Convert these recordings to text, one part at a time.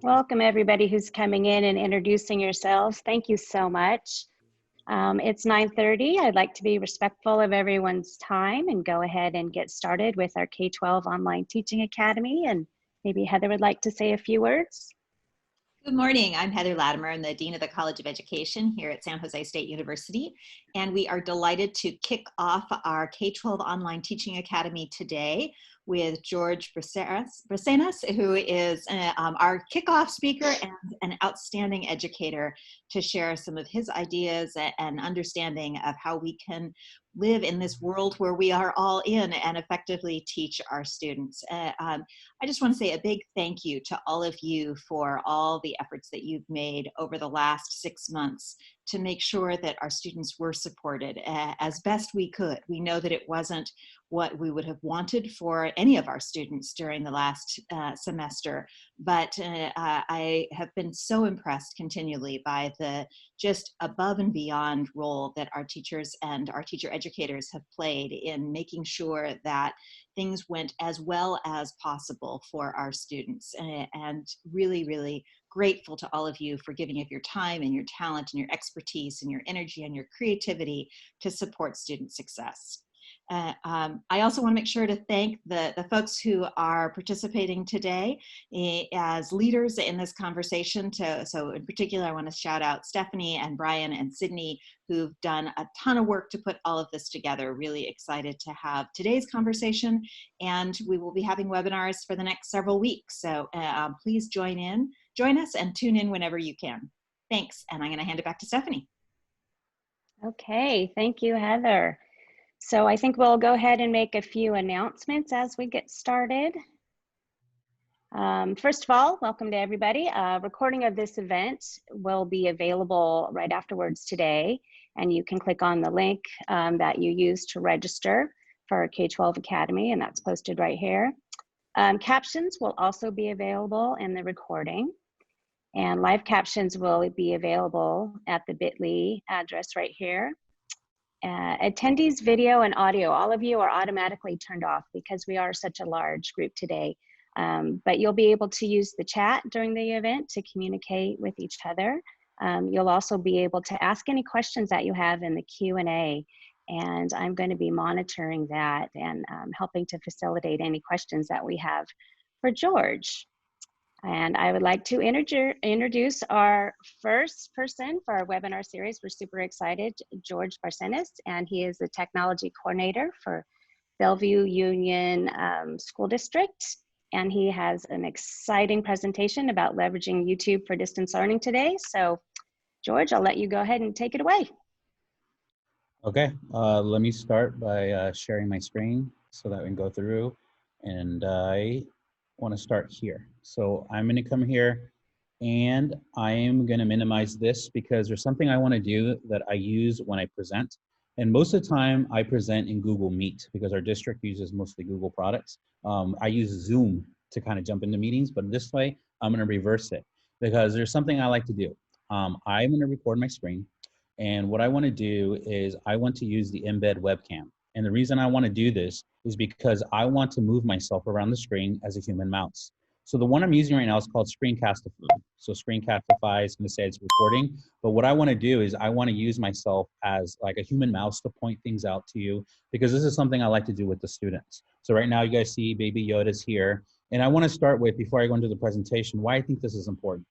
Welcome everybody who's coming in and introducing yourselves. Thank you so much. It's 9:30. I'd like to be respectful of everyone's time and go ahead and get started with our K-12 Online Teaching Academy. And maybe Heather would like to say a few words. Good morning, I'm Heather Latimer. I'm the Dean of the College of Education here at San Jose State University, and we are delighted to kick off our K-12 Online Teaching Academy today with George Bracenas, who is our kickoff speaker and an outstanding educator, to share some of his ideas and understanding of how we can live in this world where we are all in and effectively teach our students. I just want to say a big thank you to all of you for all the efforts that you've made over the last 6 months to make sure that our students were supported as best we could. We know that it wasn't what we would have wanted for any of our students during the last semester, but I have been so impressed continually by the just above and beyond role that our teachers and our teacher educators have played in making sure that things went as well as possible for our students, and really, really grateful to all of you for giving of your time and your talent and your expertise and your energy and your creativity to support student success. I also want to make sure to thank the folks who are participating today as leaders in this conversation. So in particular, I want to shout out Stephanie and Brian and Sydney, who've done a ton of work to put all of this together. Really excited to have today's conversation, and we will be having webinars for the next several weeks. So please join us and tune in whenever you can. Thanks, and I'm going to hand it back to Stephanie. Okay, thank you, Heather. So I think we'll go ahead and make a few announcements as we get started. First of all, welcome to everybody. Recording of this event will be available right afterwards today, and you can click on the link that you used to register for our K-12 Academy, and that's posted right here. Captions will also be available in the recording, and live captions will be available at the bit.ly address right here. Attendees video and audio, all of you are automatically turned off because we are such a large group today, but you'll be able to use the chat during the event to communicate with each other. You'll also be able to ask any questions that you have in the Q&A, and I'm going to be monitoring that and helping to facilitate any questions that we have for George. And I would like to introduce our first person for our webinar series. We're super excited, George Bracenas, and he is the technology coordinator for Bellevue Union School District. And he has an exciting presentation about leveraging YouTube for distance learning today. So George, I'll let you go ahead and take it away. Okay, let me start by sharing my screen so that we can go through. And I want to start here. So I'm going to come here and I am going to minimize this because there's something I want to do that I use when I present. And most of the time I present in Google Meet because our district uses mostly Google products. I use Zoom to kind of jump into meetings, but this way I'm going to reverse it because there's something I like to do. I'm going to record my screen, and what I want to do is I want to use the embed webcam. And the reason I want to do this is because I want to move myself around the screen as a human mouse. So the one I'm using right now is called Screencastify. So Screencastify is going to say it's recording, but what I want to do is I want to use myself as like a human mouse to point things out to you, because this is something I like to do with the students. So right now you guys see Baby Yoda's here, and I want to start with, before I go into the presentation, why I think this is important.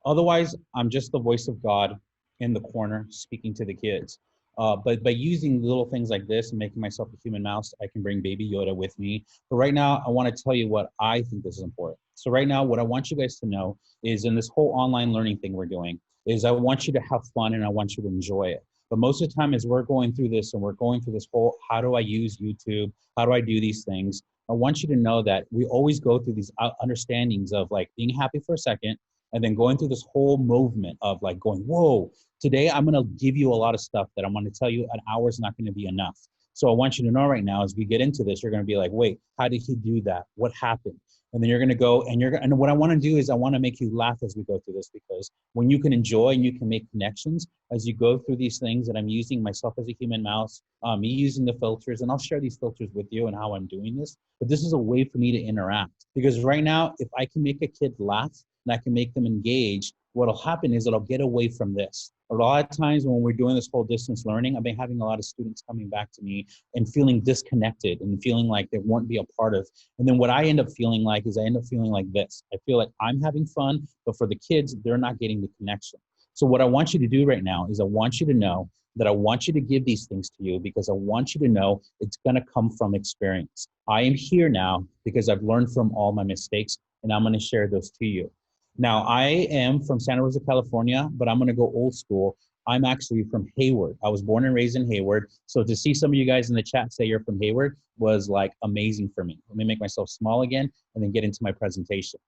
Otherwise, I'm just the voice of God in the corner speaking to the kids. But by using little things like this and making myself a human mouse, I can bring Baby Yoda with me. But right now, I want to tell you what I think this is important. So right now, what I want you guys to know is, in this whole online learning thing we're doing, is I want you to have fun and I want you to enjoy it. But most of the time, as we're going through this and we're going through this whole, how do I use YouTube? How do I do these things? I want you to know that we always go through these understandings of like being happy for a second, and then going through this whole movement of like going, whoa, today I'm going to give you a lot of stuff that I'm going to tell you an hour is not going to be enough. So I want you to know right now, as we get into this, you're going to be like, wait, how did he do that? What happened? And then you're going to go and what I want to do is I want to make you laugh as we go through this, because when you can enjoy and you can make connections as you go through these things that I'm using myself as a human mouse, me using the filters, and I'll share these filters with you and how I'm doing this. But this is a way for me to interact, because right now, if I can make a kid laugh, and I can make them engage, what'll happen is it'll get away from this. A lot of times when we're doing this whole distance learning, I've been having a lot of students coming back to me and feeling disconnected and feeling like they won't be a part of. And then what I end up feeling like is I end up feeling like this. I feel like I'm having fun, but for the kids, they're not getting the connection. So what I want you to do right now is I want you to know that I want you to give these things to you because I want you to know it's going to come from experience. I am here now because I've learned from all my mistakes, and I'm going to share those to you. Now, I am from Santa Rosa, California, but I'm going to go old school. I'm actually from Hayward. I was born and raised in Hayward. So to see some of you guys in the chat say you're from Hayward was like amazing for me. Let me make myself small again and then get into my presentation.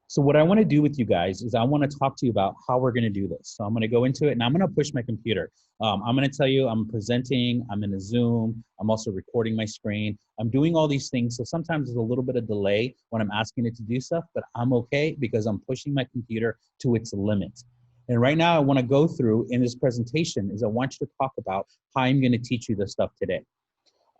So what I want to do with you guys is I want to talk to you about how we're going to do this. So I'm going to go into it and I'm going to push my computer. I'm going to tell you I'm presenting, I'm in a Zoom, I'm also recording my screen. I'm doing all these things. So sometimes there's a little bit of delay when I'm asking it to do stuff, but I'm okay because I'm pushing my computer to its limit. And right now I want to go through in this presentation is I want you to talk about how I'm going to teach you this stuff today.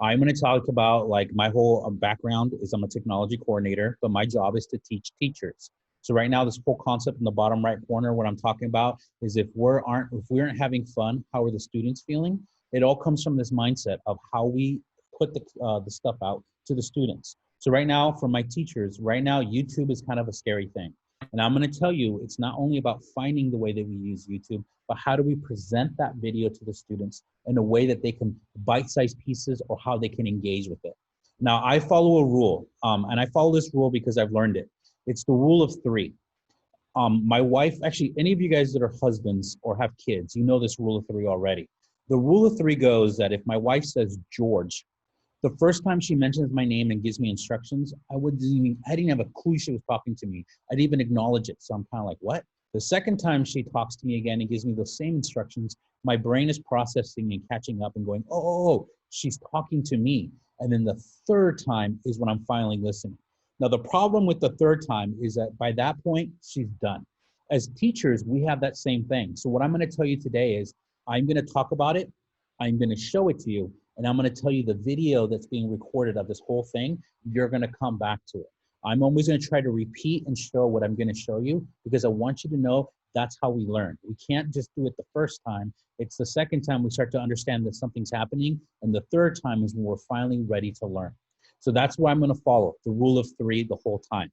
I'm going to talk about like my whole background is I'm a technology coordinator, but my job is to teach teachers. So right now, this whole concept in the bottom right corner, what I'm talking about is if we aren't having fun, how are the students feeling? It all comes from this mindset of how we put the stuff out to the students. So right now, for my teachers, right now, YouTube is kind of a scary thing. And I'm going to tell you, it's not only about finding the way that we use YouTube, but how do we present that video to the students in a way that they can bite-sized pieces or how they can engage with it. Now, I follow a rule, and I follow this rule because I've learned it. It's the rule of three. My wife, actually, any of you guys that are husbands or have kids, you know this rule of three already. The rule of three goes that if my wife says George, the first time she mentions my name and gives me instructions, I didn't have a clue she was talking to me. I didn't even acknowledge it. So I'm kind of like, what? The second time she talks to me again and gives me those same instructions, my brain is processing and catching up and going, oh, she's talking to me. And then the third time is when I'm finally listening. Now, the problem with the third time is that by that point, she's done. As teachers, we have that same thing. So what I'm going to tell you today is I'm going to talk about it. I'm going to show it to you. And I'm going to tell you the video that's being recorded of this whole thing. You're going to come back to it. I'm always going to try to repeat and show what I'm going to show you because I want you to know that's how we learn. We can't just do it the first time. It's the second time we start to understand that something's happening. And the third time is when we're finally ready to learn. So that's what I'm going to follow, the rule of three the whole time.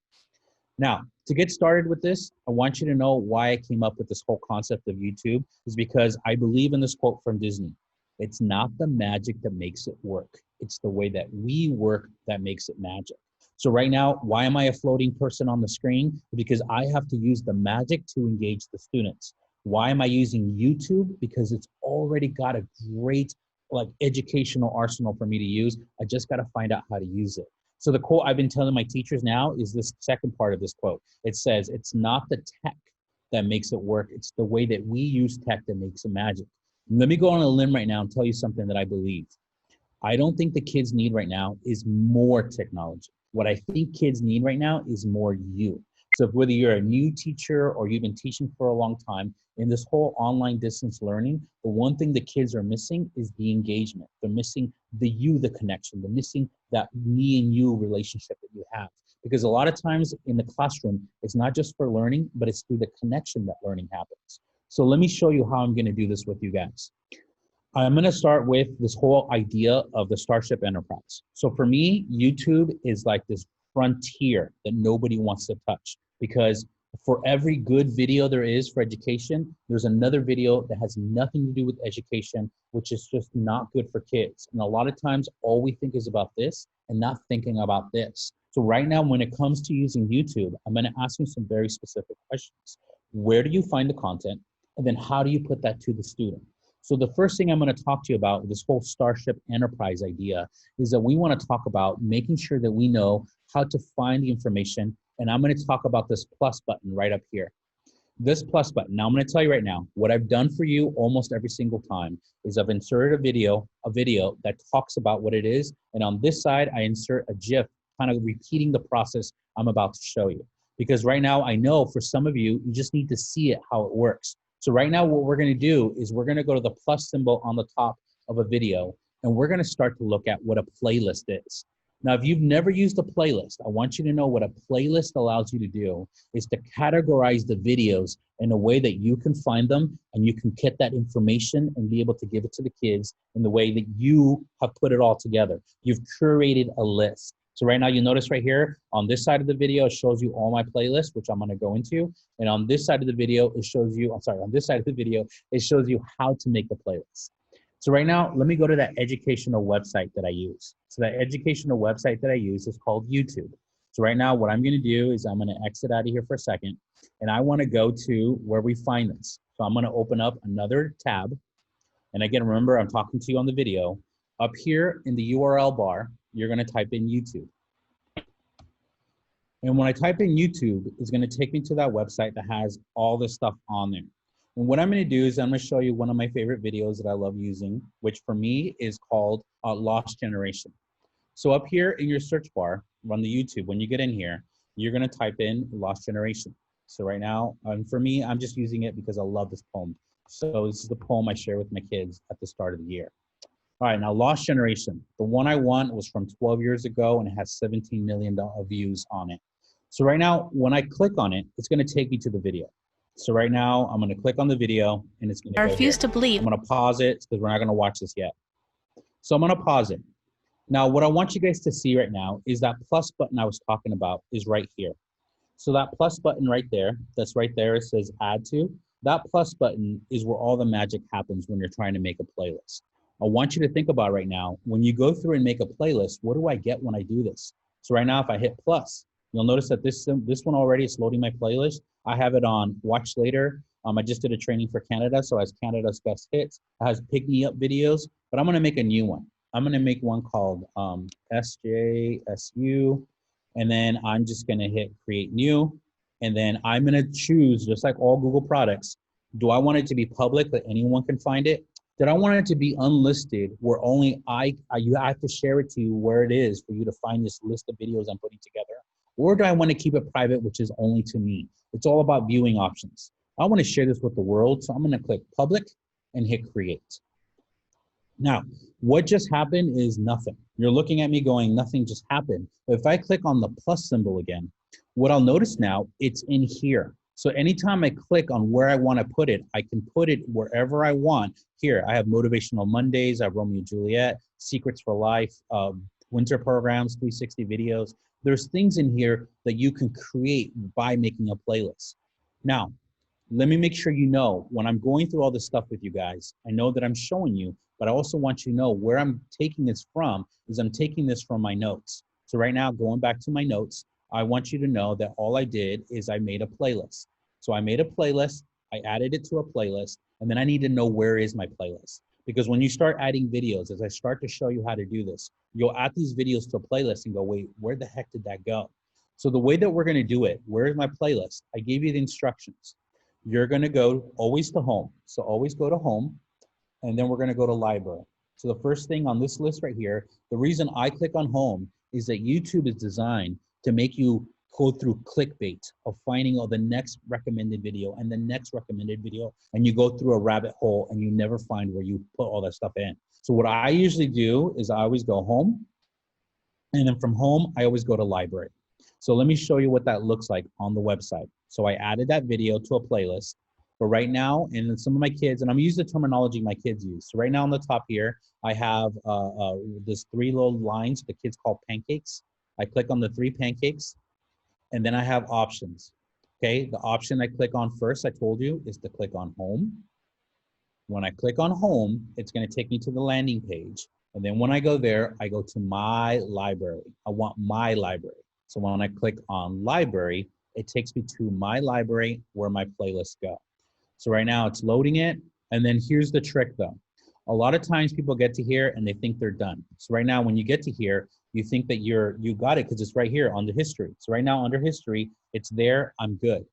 Now, to get started with this, I want you to know why I came up with this whole concept of YouTube is because I believe in this quote from Disney. It's not the magic that makes it work. It's the way that we work that makes it magic. So right now, why am I a floating person on the screen? Because I have to use the magic to engage the students. Why am I using YouTube? Because it's already got a great like educational arsenal for me to use. I just got to find out how to use it. So the quote I've been telling my teachers now is this second part of this quote. It says, it's not the tech that makes it work. It's the way that we use tech that makes it magic. And let me go on a limb right now and tell you something that I believe. I don't think the kids need right now is more technology. What I think kids need right now is more you. So if whether you're a new teacher or you've been teaching for a long time, in this whole online distance learning, the one thing the kids are missing is the engagement. They're missing the connection. They're missing that me and you relationship that you have. Because a lot of times in the classroom, it's not just for learning, but it's through the connection that learning happens. So let me show you how I'm going to do this with you guys. I'm going to start with this whole idea of the Starship Enterprise. So for me, YouTube is like this frontier that nobody wants to touch because for every good video there is for education, there's another video that has nothing to do with education, which is just not good for kids. And a lot of times, all we think is about this and not thinking about this. So right now, when it comes to using YouTube, I'm going to ask you some very specific questions. Where do you find the content? And then how do you put that to the student? So the first thing I'm going to talk to you about, this whole Starship Enterprise idea, is that we want to talk about making sure that we know how to find the information. And I'm going to talk about this plus button right up here. This plus button. Now I'm going to tell you right now, what I've done for you almost every single time is I've inserted a video that talks about what it is. And on this side, I insert a GIF kind of repeating the process I'm about to show you. Because right now, I know for some of you, you just need to see it, how it works. So right now, what we're going to do is we're going to go to the plus symbol on the top of a video, and we're going to start to look at what a playlist is. Now, if you've never used a playlist, I want you to know what a playlist allows you to do is to categorize the videos in a way that you can find them and you can get that information and be able to give it to the kids in the way that you have put it all together. You've curated a list. So right now you notice right here on this side of the video, it shows you all my playlists, which I'm going to go into. And on this side of the video, it shows you, on this side of the video, it shows you how to make the playlist. So right now, let me go to that educational website that I use. So that educational website that I use is called YouTube. So right now, what I'm going to do is I'm going to exit out of here for a second, and I want to go to where we find this. So I'm going to open up another tab. And again, remember, I'm talking to you on the video. Up here in the URL bar, you're going to type in YouTube. And when I type in YouTube, it's going to take me to that website that has all this stuff on there. And what I'm going to do is I'm going to show you one of my favorite videos that I love using, which for me is called Lost Generation. So up here in your search bar, on the YouTube, when you get in here, you're going to type in Lost Generation. So right now, for me, I'm just using it because I love this poem. So this is the poem I share with my kids at the start of the year. All right, now Lost Generation. The one I want was from 12 years ago and it has 17 million views on it. So right now, when I click on it, it's going to take me to the video. So right now, I'm going to click on the video and it's going to go here. To believe. I'm going to pause it because we're not going to watch this yet. So I'm going to pause it. Now, what I want you guys to see right now is that plus button I was talking about is right here. So that plus button right there, that's right there, it says add to. That plus button is where all the magic happens when you're trying to make a playlist. I want you to think about right now, when you go through and make a playlist, what do I get when I do this? So right now, if I hit plus, you'll notice that this one already is loading my playlist. I have it on Watch Later. I just did a training for Canada, so it has Canada's best hits. It has Pick Me Up videos, but I'm gonna make a new one. I'm gonna make one called SJSU, and then I'm just gonna hit Create New, and then I'm gonna choose, just like all Google products, do I want it to be public that anyone can find it? Did I want it to be unlisted where only you have to share it to you where it is for you to find this list of videos I'm putting together? Or do I want to keep it private, which is only to me? It's all about viewing options. I want to share this with the world, so I'm going to click public and hit create. Now, what just happened is nothing. You're looking at me going, nothing just happened. But if I click on the plus symbol again, what I'll notice now, it's in here. So anytime I click on where I want to put it, I can put it wherever I want. Here, I have Motivational Mondays, I have Romeo and Juliet, Secrets for Life, winter programs, 360 videos. There's things in here that you can create by making a playlist. Now, let me make sure you know, when I'm going through all this stuff with you guys, I know that I'm showing you, but I also want you to know where I'm taking this from is I'm taking this from my notes. So right now, going back to my notes, I want you to know that all I did is I made a playlist. So I made a playlist, I added it to a playlist, and then I need to know where is my playlist. Because when you start adding videos, as I start to show you how to do this, you'll add these videos to a playlist and go, wait, where the heck did that go? So the way that we're gonna do it, where is my playlist? I gave you the instructions. You're gonna go always to home. So always go to home, and then we're gonna go to library. So the first thing on this list right here, the reason I click on home is that YouTube is designed to make you go through clickbait of finding all the next recommended video and the next recommended video, and you go through a rabbit hole and you never find where you put all that stuff in. So what I usually do is I always go home, and then from home, I always go to library. So let me show you what that looks like on the website. So I added that video to a playlist, but right now, and some of my kids, and I'm using the terminology my kids use. So right now on the top here, I have this 3 little lines the kids call pancakes. I click on the 3 pancakes, and then I have options. Okay, the option I click on first, I told you, is to click on home. When I click on home, it's gonna take me to the landing page. And then when I go there, I go to my library. I want my library. So when I click on library, it takes me to my library where my playlists go. So right now it's loading it. And then here's the trick though. A lot of times people get to here and they think they're done. So right now when you get to here, you think that you got it because it's right here under history. So right now under history, it's there, I'm good.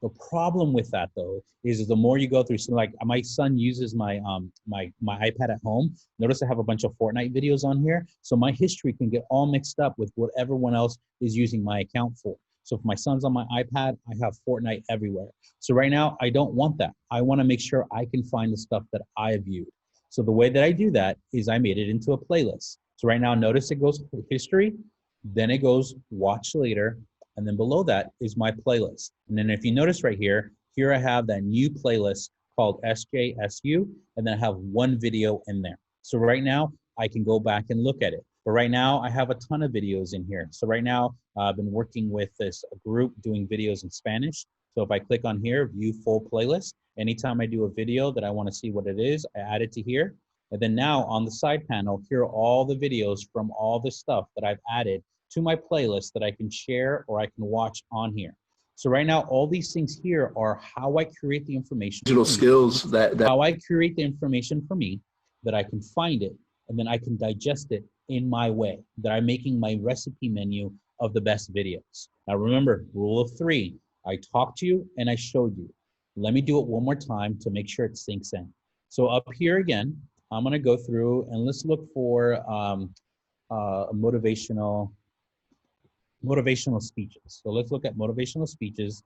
The problem with that though is the more you go through, so like my son uses my my iPad at home. Notice I have a bunch of Fortnite videos on here. So my history can get all mixed up with what everyone else is using my account for. So if my son's on my iPad, I have Fortnite everywhere. So right now I don't want that. I want to make sure I can find the stuff that I viewed. So the way that I do that is I made it into a playlist. So right now, notice it goes history, then it goes watch later, and then below that is my playlist. And then if you notice right here, here I have that new playlist called SJSU, and then I have one video in there. So right now, I can go back and look at it. But right now, I have a ton of videos in here. So right now, I've been working with this group doing videos in Spanish. So if I click on here, view full playlist, anytime I do a video that I want to see what it is, I add it to here. And then now on the side panel, here are all the videos from all the stuff that I've added to my playlist that I can share or I can watch on here. So right now, all these things here are how I create the information. Digital skills how I create the information for me, that I can find it, and then I can digest it in my way, that I'm making my recipe menu of the best videos. Now remember, rule of 3, I talked to you and I showed you. Let me do it one more time to make sure it sinks in. So up here again, I'm gonna go through and let's look for motivational speeches. So let's look at motivational speeches,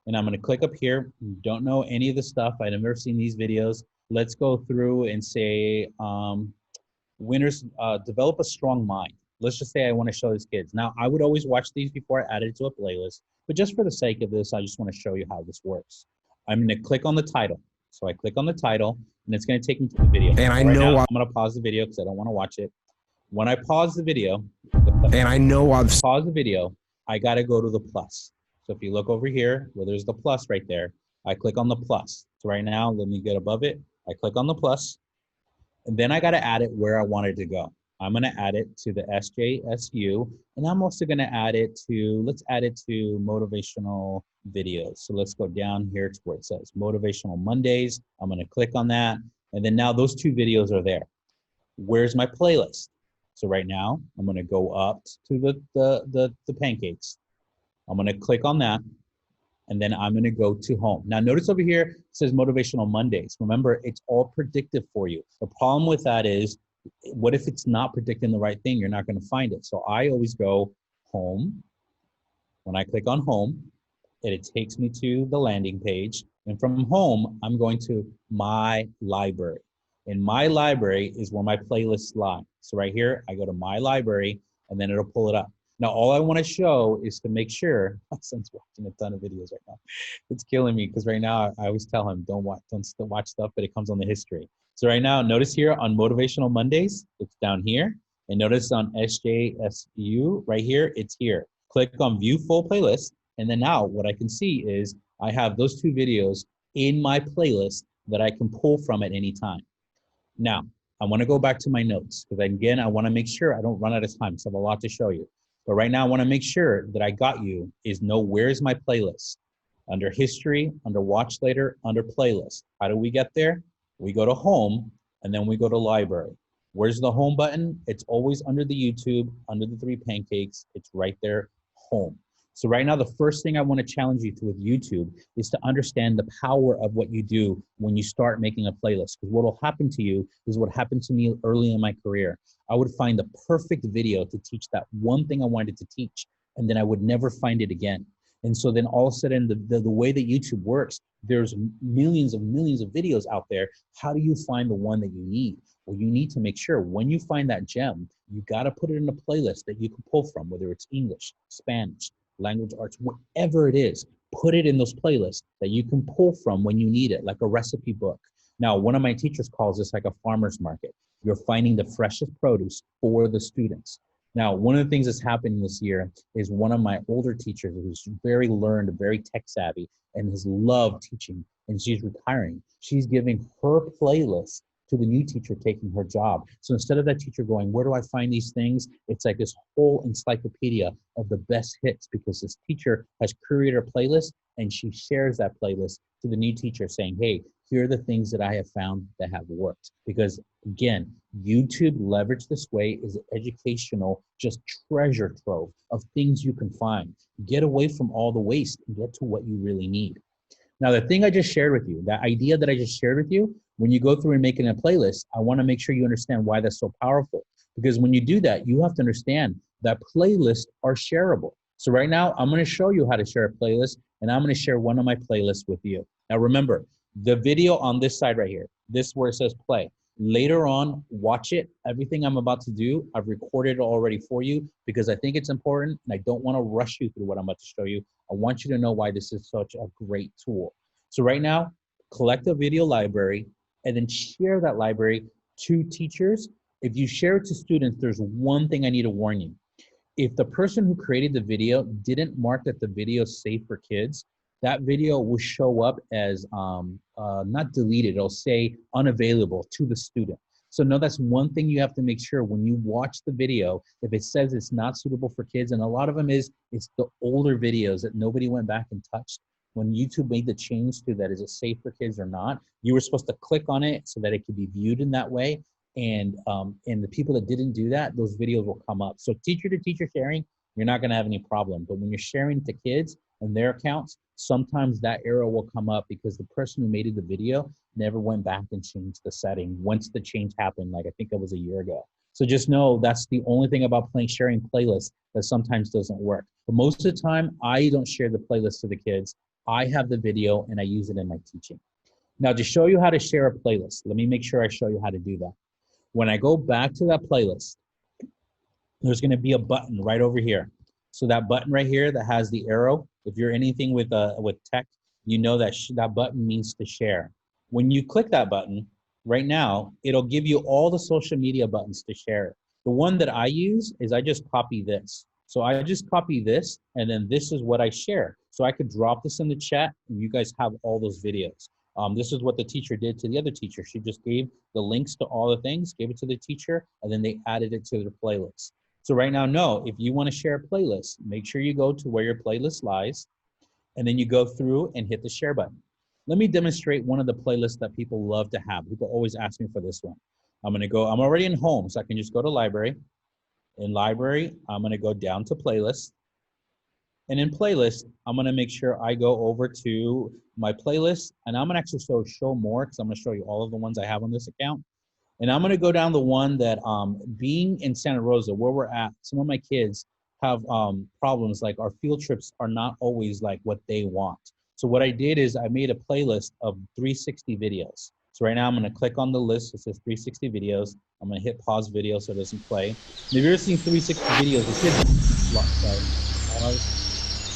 and I'm gonna click up here. Don't know any of the stuff, I've never seen these videos. Let's go through and say, winners, develop a strong mind. Let's just say I wanna show these kids. Now, I would always watch these before I add it to a playlist, but just for the sake of this, I just wanna show you how this works. I'm gonna click on the title. So I click on the title, and it's gonna take me to the video. And I know I'm gonna pause the video because I don't wanna watch it. When I pause the video, pause the video, I gotta go to the plus. So if you look over here, where there's the plus right there, I click on the plus. So right now, let me get above it. I click on the plus, and then I gotta add it where I want it to go. I'm gonna add it to the SJSU, and I'm also gonna add it to, let's add it to motivational videos. So let's go down here to where it says Motivational Mondays. I'm gonna click on that, and then now those 2 videos are there. Where's my playlist? So right now, I'm gonna go up to the pancakes. I'm gonna click on that, and then I'm gonna go to home. Now notice over here, it says Motivational Mondays. Remember, it's all predictive for you. The problem with that is, what if it's not predicting the right thing? You're not gonna find it. So I always go home. When I click on home, it takes me to the landing page. And from home, I'm going to my library. And my library is where my playlists lie. So right here, I go to my library, and then it'll pull it up. Now, all I want to show is to make sure, my son's watching a ton of videos right now. It's killing me because right now I always tell him, don't watch stuff, but it comes on the history. So right now, notice here on Motivational Mondays, it's down here. And notice on SJSU right here, it's here. Click on View Full Playlist. And then now what I can see is I have those 2 videos in my playlist that I can pull from at any time. Now, I want to go back to my notes because again, I want to make sure I don't run out of time because I have a lot to show you. But right now, I want to make sure that I got you is know where's my playlist. Under history, under watch later, under playlist. How do we get there? We go to home, and then we go to library. Where's the home button? It's always under the YouTube, under the 3 pancakes. It's right there, home. So right now, the first thing I want to challenge you to with YouTube is to understand the power of what you do when you start making a playlist. Because what will happen to you is what happened to me early in my career. I would find the perfect video to teach that one thing I wanted to teach, and then I would never find it again. And so then all of a sudden, the way that YouTube works, there's millions of videos out there. How do you find the one that you need? Well, you need to make sure when you find that gem, you got to put it in a playlist that you can pull from, whether it's English, Spanish, language arts, whatever it is, put it in those playlists that you can pull from when you need it, like a recipe book. Now, one of my teachers calls this like a farmer's market. You're finding the freshest produce for the students. Now, one of the things that's happening this year is one of my older teachers who's very learned, very tech savvy, and has loved teaching, and she's retiring. She's giving her playlist to the new teacher taking her job. So instead of that teacher going, where do I find these things? It's like this whole encyclopedia of the best hits because this teacher has curated a playlist and she shares that playlist to the new teacher saying, hey, here are the things that I have found that have worked. Because again, YouTube leveraged this way is an educational, just treasure trove of things you can find. Get away from all the waste and get to what you really need. Now, the thing I just shared with you, that idea that I just shared with you, when you go through and making a playlist, I want to make sure you understand why that's so powerful. Because when you do that, you have to understand that playlists are shareable. So right now, I'm going to show you how to share a playlist, and I'm going to share one of my playlists with you. Now, remember, the video on this side right here, this where it says play, Later on, watch it. Everything I'm about to do, I've recorded it already for you because I think it's important and I don't want to rush you through what I'm about to show you. I want you to know why this is such a great tool. So right now, collect a video library and then share that library to teachers. If you share it to students, there's one thing I need to warn you. If the person who created the video didn't mark that the video is safe for kids, that video will show up as not deleted, it'll say unavailable to the student. So no, that's one thing you have to make sure when you watch the video, if it says it's not suitable for kids, and a lot of them it's the older videos that nobody went back and touched. When YouTube made the change to that, is it safe for kids or not, you were supposed to click on it so that it could be viewed in that way. And the people that didn't do that, those videos will come up. So teacher to teacher sharing, you're not gonna have any problem. But when you're sharing to kids and their accounts, sometimes that error will come up because the person who made the video never went back and changed the setting once the change happened, like I think it was a year ago. So just know that's the only thing about sharing playlists that sometimes doesn't work. But most of the time, I don't share the playlist to the kids. I have the video and I use it in my teaching. Now to show you how to share a playlist, let me make sure I show you how to do that. When I go back to that playlist, there's gonna be a button right over here. So that button right here that has the arrow, if you're anything with tech, you know that that button means to share. When you click that button, right now, it'll give you all the social media buttons to share. The one that I use is I just copy this. So I just copy this, and then this is what I share. So I could drop this in the chat, and you guys have all those videos. This is what the teacher did to the other teacher. She just gave the links to all the things, gave it to the teacher, and then they added it to their playlist. So right now, no, if you want to share a playlist, make sure you go to where your playlist lies, and then you go through and hit the share button. Let me demonstrate one of the playlists that people love to have. People always ask me for this one. I'm already in home, so I can just go to library. In library, I'm gonna go down to playlist. And in playlist, I'm gonna make sure I go over to my playlist, and I'm gonna actually show more because I'm gonna show you all of the ones I have on this account. And I'm gonna go down the one that, being in Santa Rosa, where we're at, some of my kids have problems, like our field trips are not always like what they want. So what I did is I made a playlist of 360 videos. So right now I'm gonna click on the list that says 360 videos. I'm gonna hit pause video so it doesn't play. And if you've ever seen 360 videos,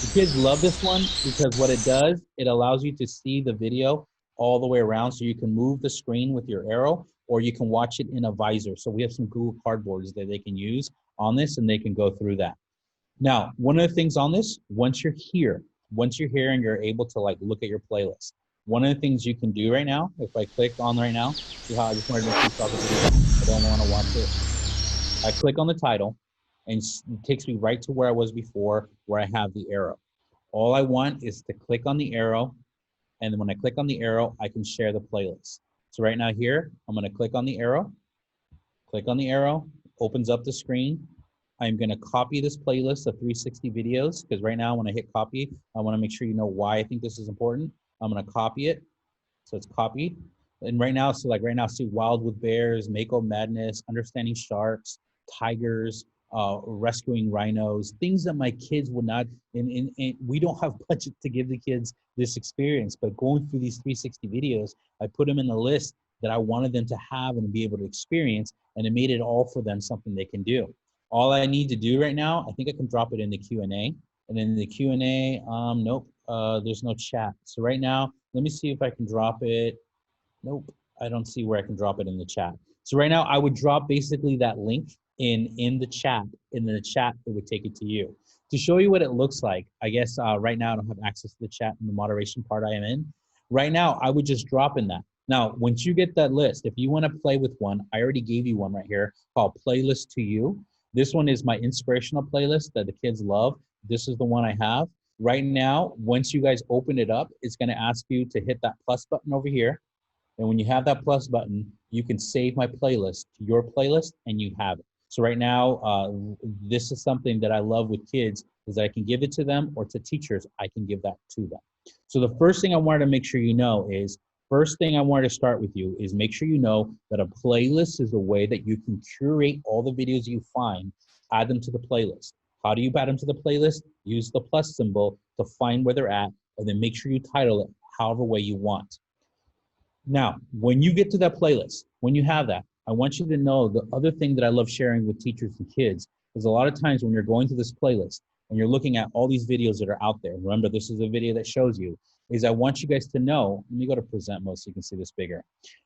the kids love this one because what it does, it allows you to see the video all the way around, so you can move the screen with your arrow, or you can watch it in a visor. So we have some Google Cardboards that they can use on this, and they can go through that. Now, one of the things on this, once you're here and you're able to like look at your playlist, one of the things you can do right now, if I click on right now, see how I just wanted to keep the video, I don't want to watch it. I click on the title, and it takes me right to where I was before, where I have the arrow. All I want is to click on the arrow, and then when I click on the arrow, I can share the playlist. So right now here, I'm gonna click on the arrow, opens up the screen. I'm gonna copy this playlist of 360 videos, because right now when I hit copy, I wanna make sure you know why I think this is important. I'm gonna copy it, so it's copied. And right now, see Wild with Bears, Mako Madness, Understanding Sharks, Tigers, rescuing rhinos, things that my kids would not, and we don't have budget to give the kids this experience, but going through these 360 videos, I put them in a list that I wanted them to have and be able to experience, and it made it all for them something they can do. All I need to do right now, I think I can drop it in the Q&A, and in the Q&A, nope, there's no chat. So right now, let me see if I can drop it. Nope, I don't see where I can drop it in the chat. So right now, I would drop basically that link in the chat. In the chat, it would take it to you. To show you what it looks like, I guess right now I don't have access to the chat in the moderation part I am in. Right now, I would just drop in that. Now, once you get that list, if you want to play with one, I already gave you one right here called Playlist to You. This one is my inspirational playlist that the kids love. This is the one I have. Right now, once you guys open it up, it's going to ask you to hit that plus button over here. And when you have that plus button, you can save my playlist to your playlist, and you have it. So right now, this is something that I love with kids, is that I can give it to them, or to teachers, I can give that to them. So the first thing I wanted to make sure you know is, first thing I wanted to start with you is make sure you know that a playlist is a way that you can curate all the videos you find, add them to the playlist. How do you add them to the playlist? Use the plus symbol to find where they're at, and then make sure you title it however way you want. Now, when you get to that playlist, when you have that, I want you to know the other thing that I love sharing with teachers and kids is a lot of times when you're going to this playlist and you're looking at all these videos that are out there, remember this is a video that shows you, is I want you guys to know, let me go to present mode so you can see this bigger,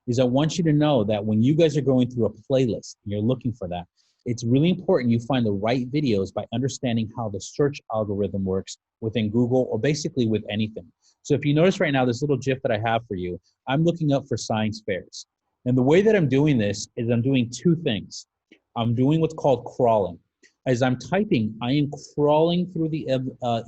is I want you to know that when you guys are going through a playlist and you're looking for that, it's really important you find the right videos by understanding how the search algorithm works within Google or basically with anything. So if you notice right now, this little GIF that I have for you, I'm looking up for science fairs. And the way that I'm doing this is I'm doing two things. I'm doing what's called crawling. As I'm typing, I am crawling through the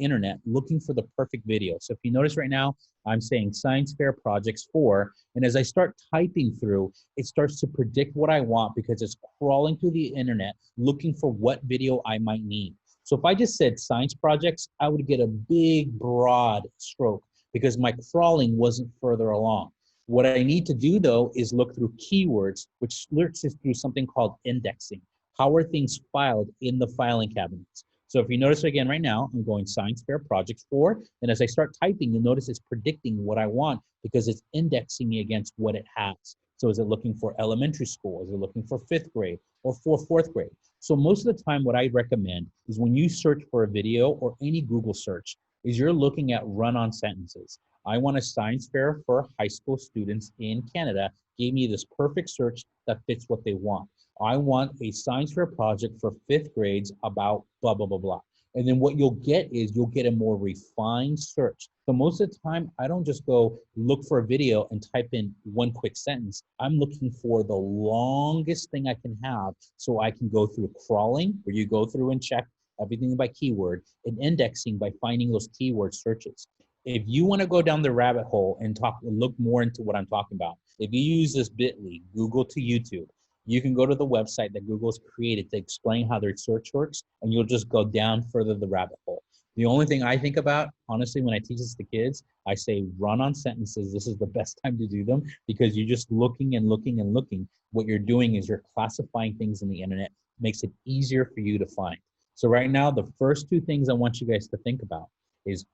internet looking for the perfect video. So if you notice right now, I'm saying science fair projects 4. And as I start typing through, it starts to predict what I want because it's crawling through the internet looking for what video I might need. So if I just said science projects, I would get a big, broad stroke because my crawling wasn't further along. What I need to do though is look through keywords, which searches through something called indexing. How are things filed in the filing cabinets? So if you notice again right now, I'm going science fair projects 4, and as I start typing, you'll notice it's predicting what I want because it's indexing me against what it has. So is it looking for elementary school? Is it looking for 5th grade or for 4th grade? So most of the time what I recommend is when you search for a video or any Google search, is you're looking at run-on sentences. I want a science fair for high school students in Canada. Gave me this perfect search that fits what they want. I want a science fair project for 5th grades about blah, blah, blah, blah. And then what you'll get is you'll get a more refined search. So most of the time, I don't just go look for a video and type in one quick sentence. I'm looking for the longest thing I can have so I can go through crawling, where you go through and check everything by keyword, and indexing by finding those keyword searches. If you want to go down the rabbit hole and look more into what I'm talking about, if you use this bit.ly, Google to YouTube, you can go to the website that Google's created to explain how their search works, and you'll just go down further the rabbit hole. The only thing I think about, honestly, when I teach this to kids, I say run-on sentences. This is the best time to do them because you're just looking and looking and looking. What you're doing is you're classifying things in the internet, makes it easier for you to find. So right now, the first 2 things I want you guys to think about is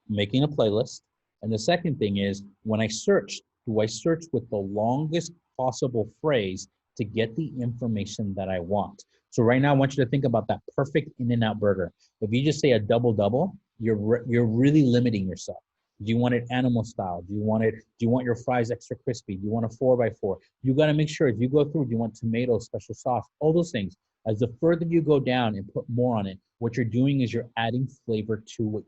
making a playlist. And the second thing is when I search, do I search with the longest possible phrase to get the information that I want? So right now, I want you to think about that perfect In-N-Out burger. If you just say a double-double, you're really limiting yourself. Do you want it animal style? Do you want your fries extra crispy? Do you want a 4x4? You got to make sure if you go through, do you want tomato, special sauce, all those things. As the further you go down and put more on it, what you're doing is you're adding flavor to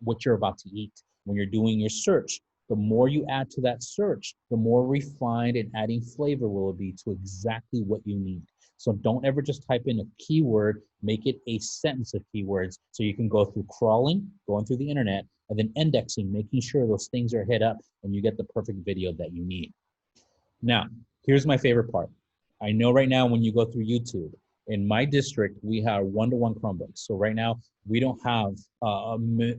what you're about to eat. When you're doing your search, the more you add to that search, the more refined and adding flavor will it be to exactly what you need. So don't ever just type in a keyword, make it a sentence of keywords so you can go through crawling, going through the internet, and then indexing, making sure those things are hit up and you get the perfect video that you need. Now, here's my favorite part. I know right now when you go through YouTube, in my district, we have one-to-one Chromebooks. So right now, we don't have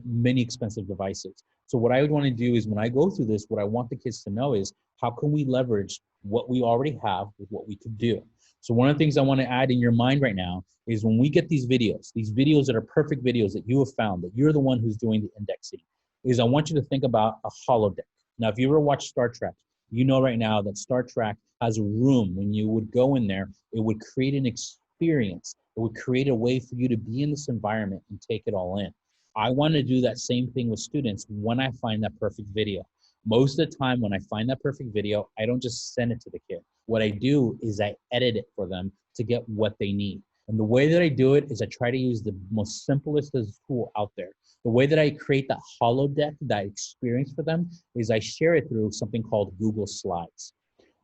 many expensive devices. So what I would want to do is when I go through this, what I want the kids to know is how can we leverage what we already have with what we could do. So one of the things I want to add in your mind right now is when we get these videos that are perfect videos that you have found, that you're the one who's doing the indexing, is I want you to think about a holodeck. Now, if you ever watch Star Trek, you know right now that Star Trek has a room. When you would go in there, it would create an experience. It would create a way for you to be in this environment and take it all in. I want to do that same thing with students when I find that perfect video. Most of the time when I find that perfect video, I don't just send it to the kid. What I do is I edit it for them to get what they need. And the way that I do it is I try to use the most simplest tool out there. The way that I create that holodeck, that experience for them, is I share it through something called Google Slides.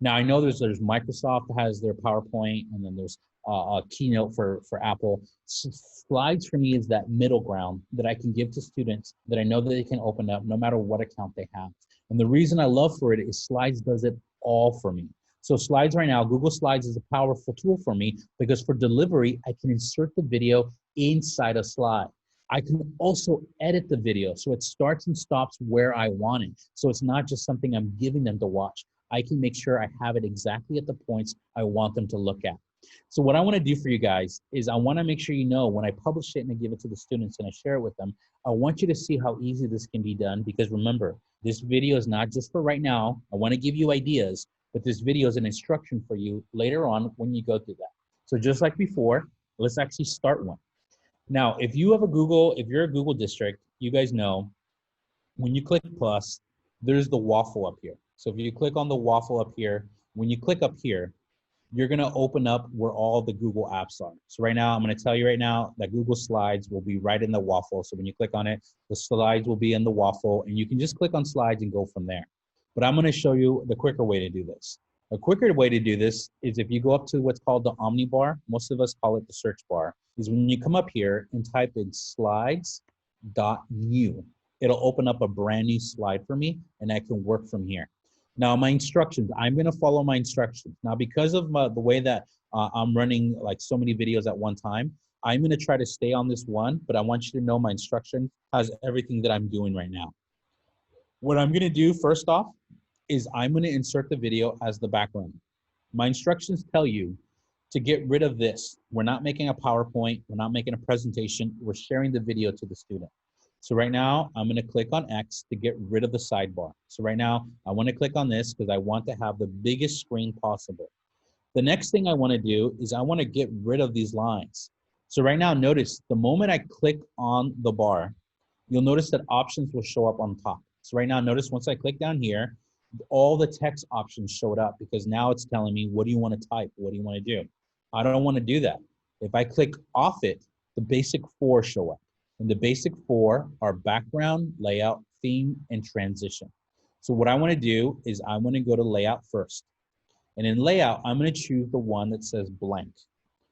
Now I know there's Microsoft has their PowerPoint, and then there's a Keynote for Apple. Slides for me is that middle ground that I can give to students that I know that they can open up no matter what account they have. And the reason I love for it is Slides does it all for me. So Slides right now, Google Slides is a powerful tool for me because for delivery, I can insert the video inside a slide. I can also edit the video so it starts and stops where I want it. So it's not just something I'm giving them to watch. I can make sure I have it exactly at the points I want them to look at. So what I want to do for you guys is I want to make sure you know when I publish it and I give it to the students and I share it with them, I want you to see how easy this can be done because remember, This video is not just for right now. I want to give you ideas, but this video is an instruction for you later on when you go through that. So just like before, let's actually start one. Now, if you're a Google district, you guys know when you click plus, there's the waffle up here. So if you click on the waffle up here, when you click up here, you're gonna open up where all the Google apps are. So right now, I'm gonna tell you right now that Google Slides will be right in the waffle. So when you click on it, the slides will be in the waffle, and you can just click on slides and go from there. But I'm gonna show you the quicker way to do this. A quicker way to do this is if you go up to what's called the Omni bar, most of us call it the search bar, is when you come up here and type in slides.new. It'll open up a brand new slide for me, and I can work from here. Now, my instructions, I'm going to follow my instructions. Now, because of the way that I'm running like so many videos at one time, I'm going to try to stay on this one, but I want you to know my instruction has everything that I'm doing right now. What I'm going to do first off is I'm going to insert the video as the background. My instructions tell you to get rid of this. We're not making a PowerPoint. We're not making a presentation. We're sharing the video to the student. So right now, I'm going to click on X to get rid of the sidebar. So right now, I want to click on this because I want to have the biggest screen possible. The next thing I want to do is I want to get rid of these lines. So right now, notice the moment I click on the bar, you'll notice that options will show up on top. So right now, notice once I click down here, all the text options showed up because now it's telling me, what do you want to type? What do you want to do? I don't want to do that. If I click off it, the basic 4 show up. And the basic 4 are background, layout, theme, and transition. So what I want to do is I want to go to layout first. And in layout, I'm going to choose the one that says blank.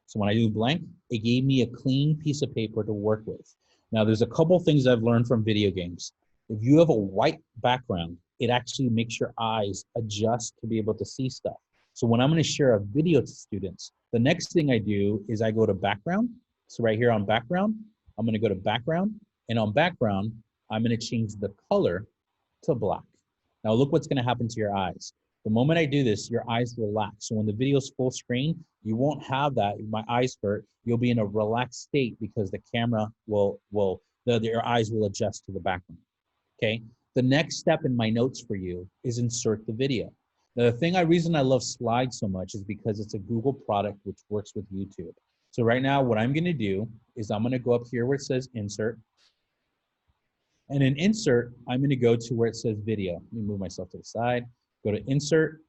So when I do blank, it gave me a clean piece of paper to work with. Now, there's a couple things I've learned from video games. If you have a white background, it actually makes your eyes adjust to be able to see stuff. So when I'm going to share a video to students, the next thing I do is I go to background. So right here on background, I'm going to go to background, and on background, I'm going to change the color to black. Now look what's going to happen to your eyes. The moment I do this, your eyes relax. So when the video's full screen, you won't have that. My eyes hurt. You'll be in a relaxed state because the camera your eyes will adjust to the background. Okay. The next step in my notes for you is insert the video. Now, the reason I love slides so much is because it's a Google product which works with YouTube. So right now, what I'm going to do is I'm going to go up here where it says insert. And in insert, I'm going to go to where it says video. Let me move myself to the side. Go to insert,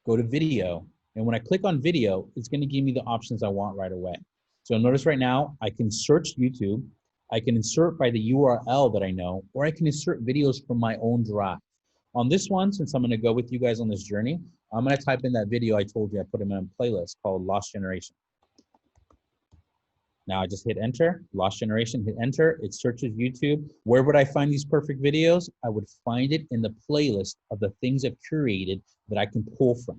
go to video. And when I click on video, it's going to give me the options I want right away. So notice right now, I can search YouTube. I can insert by the URL that I know, or I can insert videos from my own drive. On this one, since I'm going to go with you guys on this journey, I'm going to type in that video I told you I put in a playlist called Lost Generation. Now I just hit enter, Lost Generation, hit enter, it searches YouTube. Where would I find these perfect videos? I would find it in the playlist of the things I've curated that I can pull from.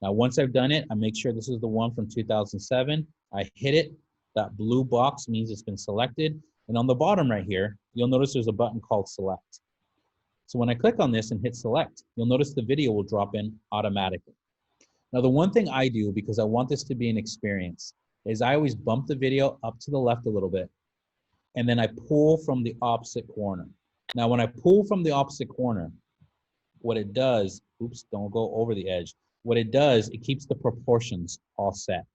Now, once I've done it, I make sure this is the one from 2007. I hit it, that blue box means it's been selected. And on the bottom right here, you'll notice there's a button called select. So when I click on this and hit select, you'll notice the video will drop in automatically. Now, the one thing I do, because I want this to be an experience, is I always bump the video up to the left a little bit, and then I pull from the opposite corner. Now, when I pull from the opposite corner, what it does, oops, don't go over the edge. What it does, it keeps the proportions all set.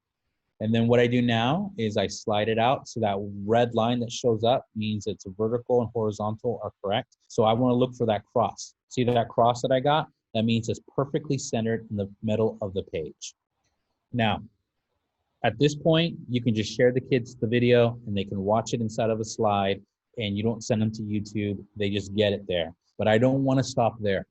And then what I do now is I slide it out so that red line that shows up means it's vertical and horizontal are correct. So I want to look for that cross. See that cross that I got? That means it's perfectly centered in the middle of the page. Now, at this point, you can just share the kids the video and they can watch it inside of a slide, and you don't send them to YouTube. They just get it there. But I don't want to stop there.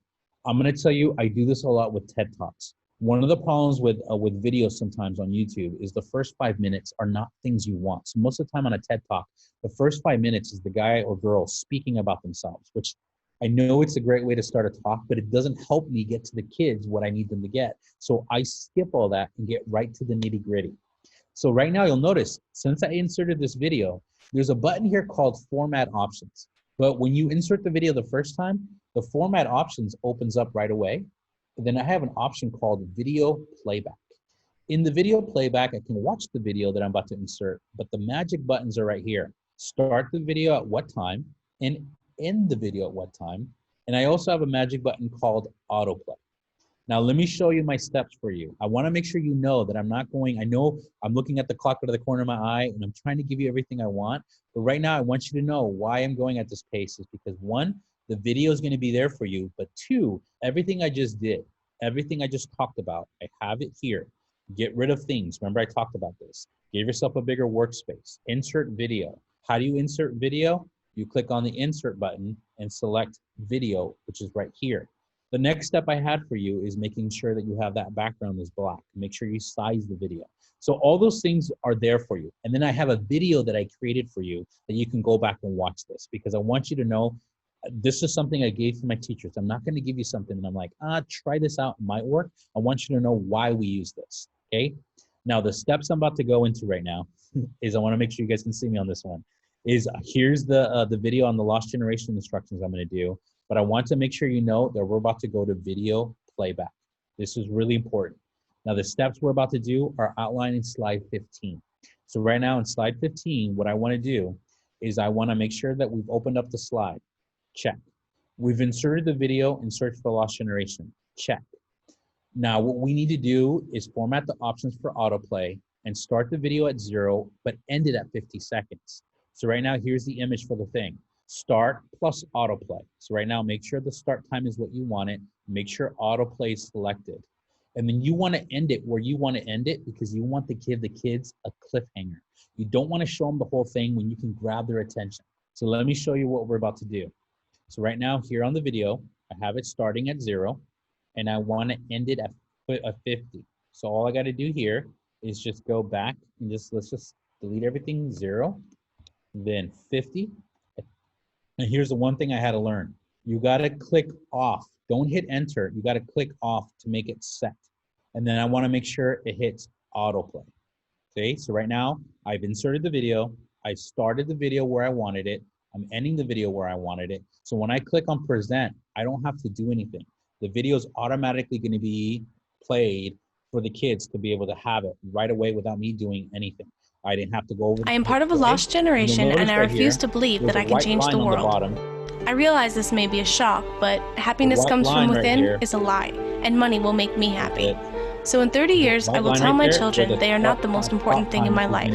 I'm going to tell you, I do this a lot with TED Talks. One of the problems with videos sometimes on YouTube is the first 5 minutes are not things you want. So most of the time on a TED Talk, the first 5 minutes is the guy or girl speaking about themselves, which I know it's a great way to start a talk, but it doesn't help me get to the kids what I need them to get. So I skip all that and get right to the nitty gritty. So right now you'll notice, since I inserted this video, there's a button here called Format Options. But when you insert the video the first time, the Format Options opens up right away. And then I have an option called Video Playback. In the video playback, I can watch the video that I'm about to insert, but the magic buttons are right here. Start the video at what time and end the video at what time. And I also have a magic button called autoplay. Now, let me show you my steps for you. I want to make sure you know that I'm not going, I know I'm looking at the clock out of the corner of my eye and I'm trying to give you everything I want. But right now, I want you to know why I'm going at this pace is because one, the video is going to be there for you. But two, everything I just did, everything I just talked about, I have it here. Get rid of things. Remember, I talked about this. Give yourself a bigger workspace. Insert video. How do you insert video? You click on the insert button and select video, which is right here. The next step I had for you is making sure that you have that background is black. Make sure you size the video. So all those things are there for you. And then I have a video that I created for you that you can go back and watch this because I want you to know this is something I gave to my teachers. I'm not going to give you something and I'm like, try this out, it might work. I want you to know why we use this, okay? Now the steps I'm about to go into right now is I want to make sure you guys can see me on this one. Is here's the video on the lost generation instructions I'm going to do. But I want to make sure you know that we're about to go to video playback. This is really important. Now the steps we're about to do are outlined in slide 15. So right now in slide 15, what I want to do is I want to make sure that we've opened up the slide. Check. We've inserted the video and search for lost generation. Check. Now what we need to do is format the options for autoplay and start the video at 0, but end it at 50 seconds. So right now, here's the image for the thing. Start plus autoplay. So right now, make sure the start time is what you want it. Make sure autoplay is selected. And then you want to end it where you want to end it because you want to give the kids a cliffhanger. You don't want to show them the whole thing when you can grab their attention. So let me show you what we're about to do. So right now, here on the video, I have it starting at 0, and I want to end it at 50. So all I got to do here is just go back and let's just delete everything 0, then 50. And here's the one thing I had to learn. You got to click off. Don't hit enter. You got to click off to make it set. And then I want to make sure it hits autoplay. Okay, so right now I've inserted the video. I started the video where I wanted it. I'm ending the video where I wanted it. So when I click on present, I don't have to do anything. The video is automatically going to be played for the kids to be able to have it right away without me doing anything. I didn't have to go over. I am part of a lost generation and I refuse to believe that I can change the world. I realize this may be a shock, but happiness comes from within is a lie, and money will make me happy. So in 30 years, I will tell my children they are not the most important thing in my life.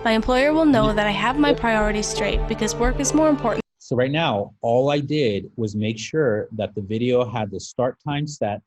My employer will know that I have my priorities straight because work is more important. So right now, all I did was make sure that the video had the start time set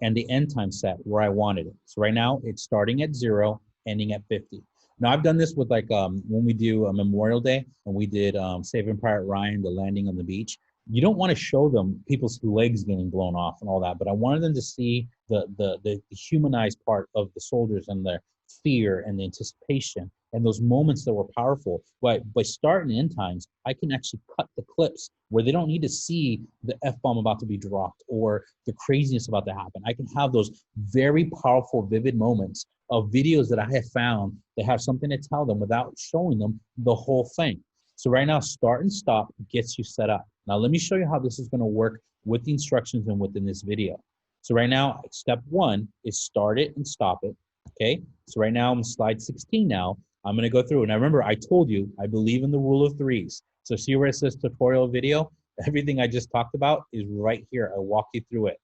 and the end time set where I wanted it. So right now, it's starting at 0, ending at 50. Now I've done this with like when we do a Memorial Day and we did Saving Private Ryan, the landing on the beach. You don't want to show them people's legs getting blown off and all that, but I wanted them to see the humanized part of the soldiers and their fear and the anticipation and those moments that were powerful. By start and end times, I can actually cut the clips where they don't need to see the F-bomb about to be dropped or the craziness about to happen. I can have those very powerful, vivid moments of videos that I have found that have something to tell them without showing them the whole thing. So right now, start and stop gets you set up. Now let me show you how this is going to work with the instructions and within this video. So right now, step 1 is start it and stop it. Okay, so right now I'm on slide 16 now. I'm going to go through. And I remember I told you, I believe in the rule of 3s. So see where it says tutorial video? Everything I just talked about is right here. I'll walk you through it.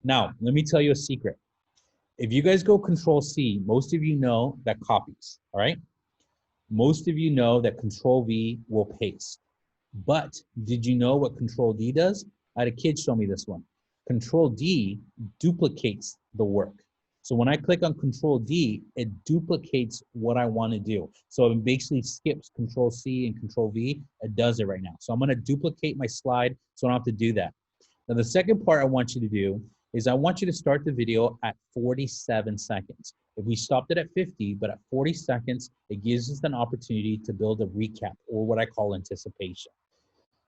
Now, let me tell you a secret. If you guys go Control C, most of you know that copies, all right? Most of you know that Control V will paste. But did you know what Control D does? I had a kid show me this one. Control D duplicates the work. So when I click on Control D, it duplicates what I want to do. So it basically skips Control C and Control V. It does it right now. So I'm going to duplicate my slide so I don't have to do that. Now the second part I want you to do is I want you to start the video at 47 seconds. If we stopped it at 50, but at 40 seconds, it gives us an opportunity to build a recap or what I call anticipation.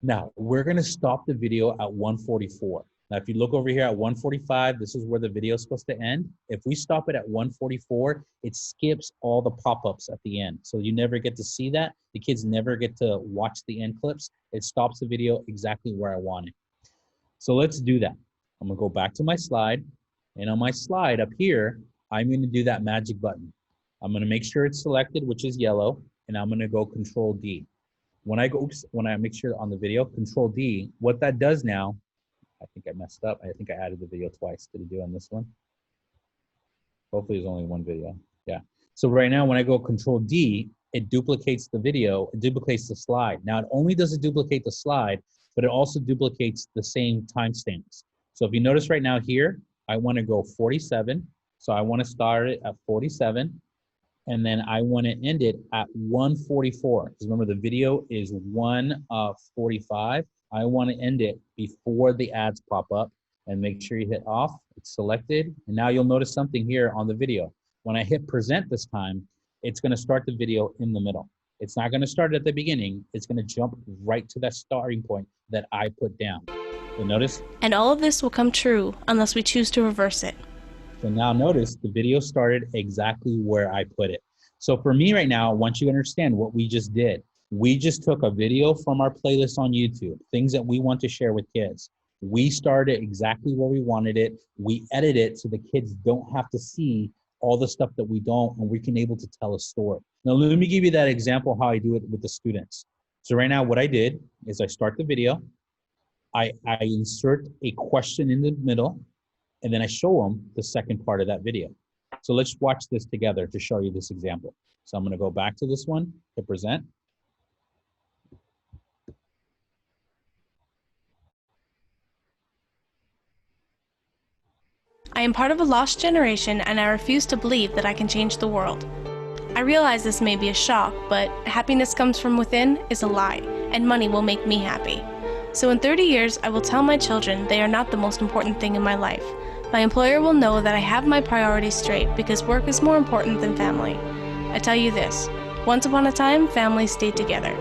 Now, we're gonna stop the video at 144. Now, if you look over here at 145, this is where the video is supposed to end. If we stop it at 144, it skips all the pop-ups at the end. So you never get to see that. The kids never get to watch the end clips. It stops the video exactly where I want it. So let's do that. I'm gonna go back to my slide, and on my slide up here, I'm gonna do that magic button. I'm gonna make sure it's selected, which is yellow, and I'm gonna go Control D. When I make sure on the video, Control D, what that does now I think I messed up. I think I added the video twice. Did it do on this one? Hopefully there's only one video. Yeah. So right now when I go Control D, it duplicates the video, it duplicates the slide. Now, it only does it duplicate the slide, but it also duplicates the same timestamps. So if you notice right now here, I want to go 47. So I want to start it at 47. And then I want to end it at 1:44. Because remember, the video is 1:45. I want to end it before the ads pop up. And make sure you hit off. It's selected. And now you'll notice something here on the video. When I hit present this time, it's going to start the video in the middle. It's not going to start at the beginning. It's going to jump right to that starting point that I put down. So notice. And all of this will come true unless we choose to reverse it. So now notice the video started exactly where I put it. So for me right now, I want you to understand what we just did. We just took a video from our playlist on YouTube, things that we want to share with kids. We started exactly where we wanted it. We edit it so the kids don't have to see all the stuff that we don't, and we can able to tell a story. Now, let me give you that example how I do it with the students. So right now, what I did is I start the video, I insert a question in the middle, and then I show them the second part of that video. So let's watch this together to show you this example. So I'm gonna go back to this one to present. I am part of a lost generation, and I refuse to believe that I can change the world. I realize this may be a shock, but happiness comes from within is a lie, and money will make me happy. So in 30 years, I will tell my children they are not the most important thing in my life. My employer will know that I have my priorities straight because work is more important than family. I tell you this, once upon a time, families stayed together.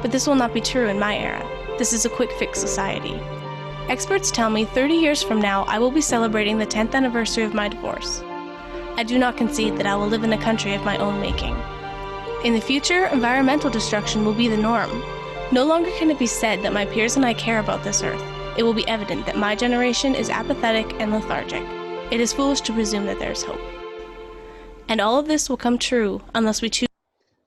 But this will not be true in my era. This is a quick fix society. Experts tell me 30 years from now, I will be celebrating the 10th anniversary of my divorce. I do not concede that I will live in a country of my own making. In the future, environmental destruction will be the norm. No longer can it be said that my peers and I care about this earth. It will be evident that my generation is apathetic and lethargic. It is foolish to presume that there is hope. And all of this will come true unless we choose.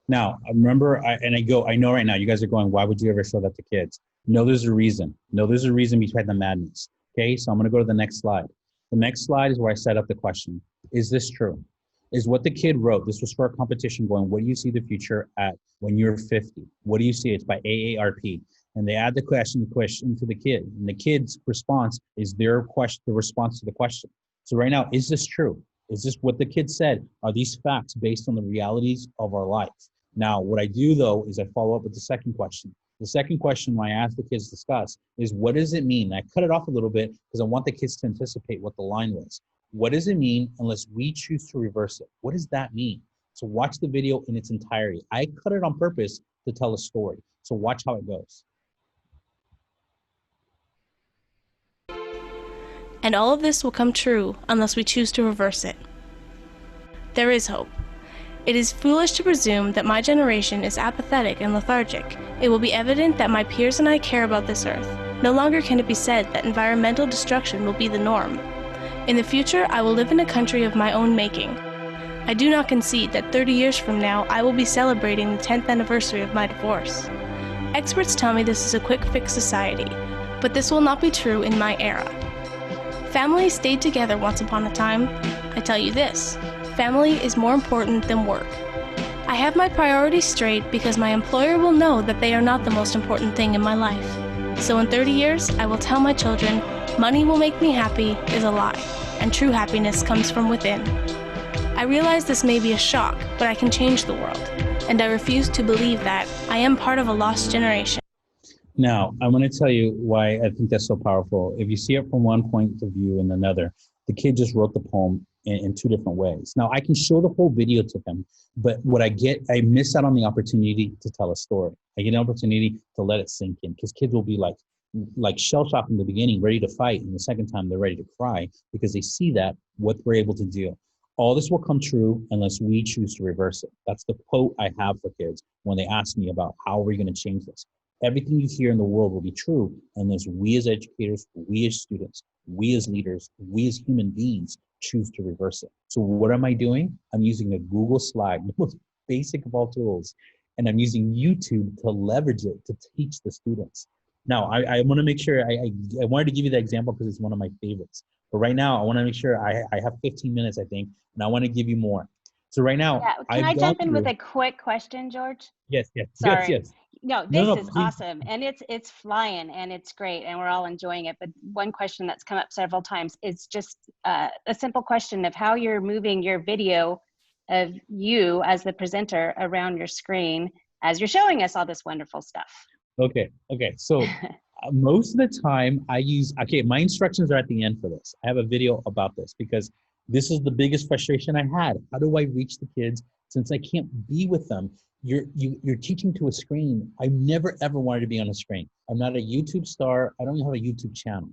Now, remember, I know right now, you guys are going, why would you ever show that to kids? No, there's a reason. No, there's a reason behind the madness. Okay, so I'm going to go to the next slide. The next slide is where I set up the question. Is this true? Is what the kid wrote, this was for a competition going, what do you see the future at when you're 50? What do you see? It's by AARP. And they add the question to the kid. And the kid's response is their question, the response to the question. So right now, is this true? Is this what the kid said? Are these facts based on the realities of our life? Now, what I do though, is I follow up with the second question. The second question when I ask the kids to discuss is, what does it mean? And I cut it off a little bit because I want the kids to anticipate what the line was. What does it mean unless we choose to reverse it? What does that mean? So watch the video in its entirety. I cut it on purpose to tell a story. So watch how it goes. And all of this will come true unless we choose to reverse it. There is hope. It is foolish to presume that my generation is apathetic and lethargic. It will be evident that my peers and I care about this earth. No longer can it be said that environmental destruction will be the norm. In the future, I will live in a country of my own making. I do not concede that 30 years from now, I will be celebrating the 10th anniversary of my divorce. Experts tell me this is a quick fix society, but this will not be true in my era. Families stayed together once upon a time. I tell you this, family is more important than work. I have my priorities straight because my employer will know that they are not the most important thing in my life. So in 30 years, I will tell my children, money will make me happy is a lie, and true happiness comes from within. I realize this may be a shock, but I can change the world, and I refuse to believe that I am part of a lost generation. Now, I'm going to tell you why I think that's so powerful. If you see it from one point of view and another, the kid just wrote the poem in two different ways. Now, I can show the whole video to them, but what I miss out on the opportunity to tell a story. I get an opportunity to let it sink in, because kids will be like shell-shocked in the beginning, ready to fight, and the second time they're ready to cry because they see that what we're able to do. All this will come true unless we choose to reverse it. That's the quote I have for kids when they ask me about how are we going to change this. Everything you hear in the world will be true unless we as educators, we as students, we as leaders, we as human beings choose to reverse it. So what am I doing? I'm using a Google slide, the most basic of all tools, and I'm using YouTube to leverage it to teach the students. Now, I want to make sure, I wanted to give you that example because it's one of my favorites. But right now, I want to make sure I have 15 minutes, I think, and I want to give you more. So right now, Yeah, can I jump in with a quick question, George? Yes, yes, Sorry. yes. No, No, this no, is please. awesome, and it's flying, and it's great, and we're all enjoying it. But one question that's come up several times is just a simple question of how you're moving your video of you as the presenter around your screen as you're showing us all this wonderful stuff. Okay, so most of the time I use, my instructions are at the end for this. I have a video about this because this is the biggest frustration I had. How do I reach the kids since I can't be with them? You're teaching to a screen. I never ever wanted to be on a screen. I'm not a YouTube star. I don't even have a YouTube channel.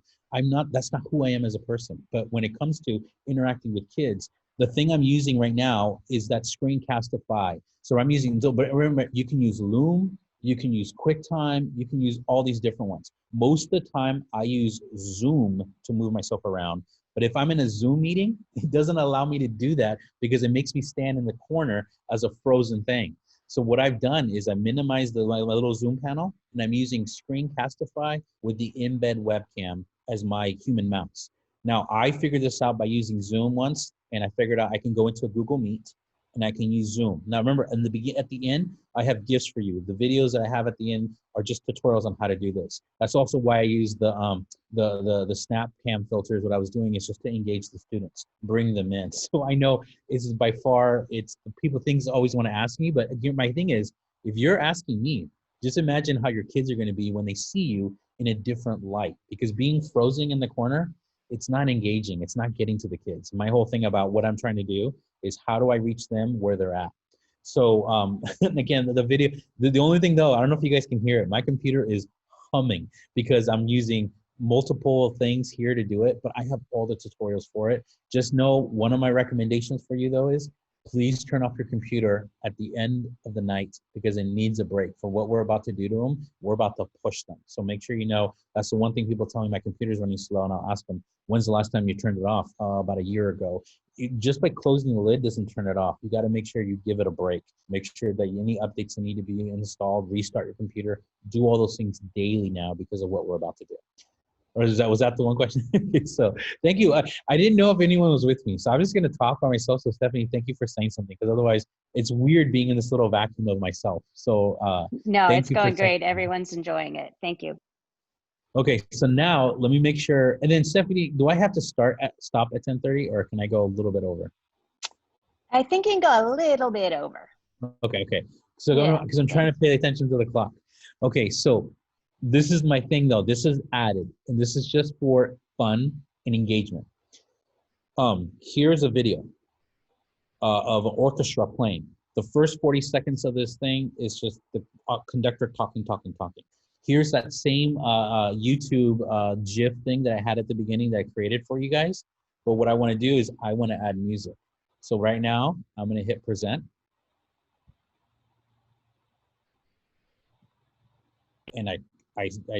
That's not who I am as a person. But when it comes to interacting with kids, the thing I'm using right now is that Screencastify. So I'm using, but remember, you can use Loom, you can use QuickTime, you can use all these different ones. Most of the time I use Zoom to move myself around. But if I'm in a Zoom meeting, it doesn't allow me to do that because it makes me stand in the corner as a frozen thing. So what I've done is I minimized my little Zoom panel, and I'm using Screencastify with the embed webcam as my human mouse. Now, I figured this out by using Zoom once, and I figured out I can go into a Google Meet and I can use Zoom. Now, remember, at the end, I have gifts for you. The videos that I have at the end are just tutorials on how to do this. That's also why I use the snap cam filters. What I was doing is just to engage the students, bring them in. So I know this is by far, it's people, things always want to ask me, but again, my thing is, if you're asking me, just imagine how your kids are going to be when they see you in a different light, because being frozen in the corner, it's not engaging. It's not getting to the kids. My whole thing about what I'm trying to do is how do I reach them where they're at? So again, the video, the only thing though, I don't know if you guys can hear it. My computer is humming because I'm using multiple things here to do it, but I have all the tutorials for it. Just know one of my recommendations for you though is please turn off your computer at the end of the night because it needs a break. For what we're about to do to them, we're about to push them. So make sure you know, that's the one thing people tell me, my computer's running slow, and I'll ask them, when's the last time you turned it off? About a year ago. Just by closing the lid doesn't turn it off. You got to make sure you give it a break. Make sure that any updates that need to be installed, restart your computer, do all those things daily now because of what we're about to do. Or was that the one question? So thank you. I didn't know if anyone was with me, so I'm just going to talk by myself. So Stephanie, thank you for saying something, because otherwise it's weird being in this little vacuum of myself. So no, it's going great. Everyone's enjoying it. Thank you. Okay, so now let me make sure. And then Stephanie, do I have to stop at 10:30, or can I go a little bit over? I think you can go a little bit over. Okay. So because I'm trying to pay attention to the clock. Okay, so this is my thing though. This is added, and this is just for fun and engagement. Here's a video of an orchestra playing. The first 40 seconds of this thing is just the conductor talking. Here's that same YouTube GIF thing that I had at the beginning that I created for you guys. But what I want to do is I want to add music. So right now I'm going to hit present. And I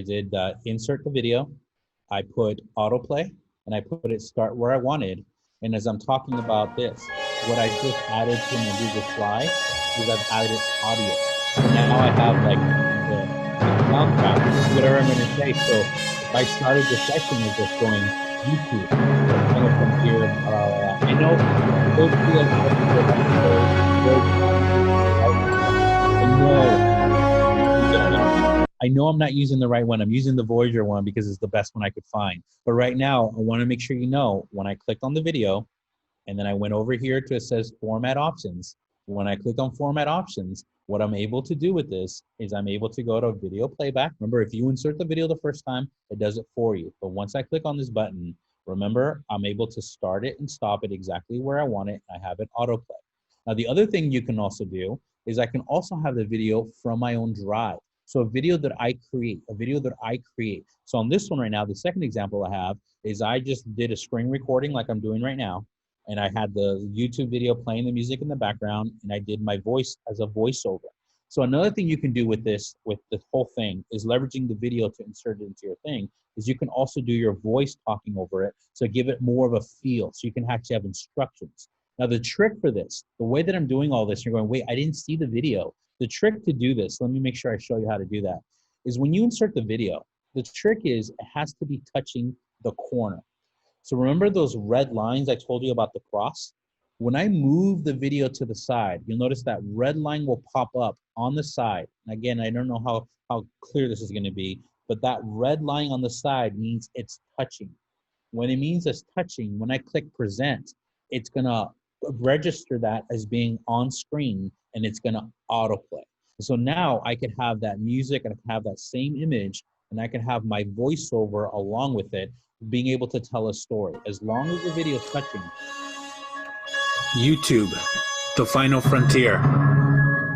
did insert the video. I put autoplay, and I put it start where I wanted. And as I'm talking about this, what I just added to my Google Slide is I've added audio. Now I have like the soundtrack, whatever I'm going to say. So if I started the session with just going YouTube, from here, I know those I know I'm not using the right one. I'm using the Voyager one because it's the best one I could find. But right now, I want to make sure you know, when I clicked on the video, and then I went over here to it says format options. When I click on format options, what I'm able to do with this is I'm able to go to video playback. Remember, if you insert the video the first time, it does it for you. But once I click on this button, remember, I'm able to start it and stop it exactly where I want it. I have it autoplay. Now, the other thing you can also do is I can also have the video from my own drive. So a video that I create. So on this one right now, the second example I have is I just did a screen recording like I'm doing right now. And I had the YouTube video playing the music in the background, and I did my voice as a voiceover. So another thing you can do with this whole thing is leveraging the video to insert it into your thing, is you can also do your voice talking over it. So give it more of a feel. So you can actually have instructions. Now the trick for this, the way that I'm doing all this, you're going, wait, I didn't see the video. The trick to do this, let me make sure I show you how to do that, is when you insert the video, The trick is it has to be touching the corner. So remember those red lines I told you about the cross? When I move the video to the side, you'll notice that red line will pop up on the side. Again, I don't know how clear this is going to be, but that red line on the side means it's touching. When it means it's touching, when I click present, it's going to register that as being on screen, and it's going to autoplay. So now I can have that music and I can have that same image, and I can have my voiceover along with it, being able to tell a story as long as the video is touching. YouTube, the final frontier.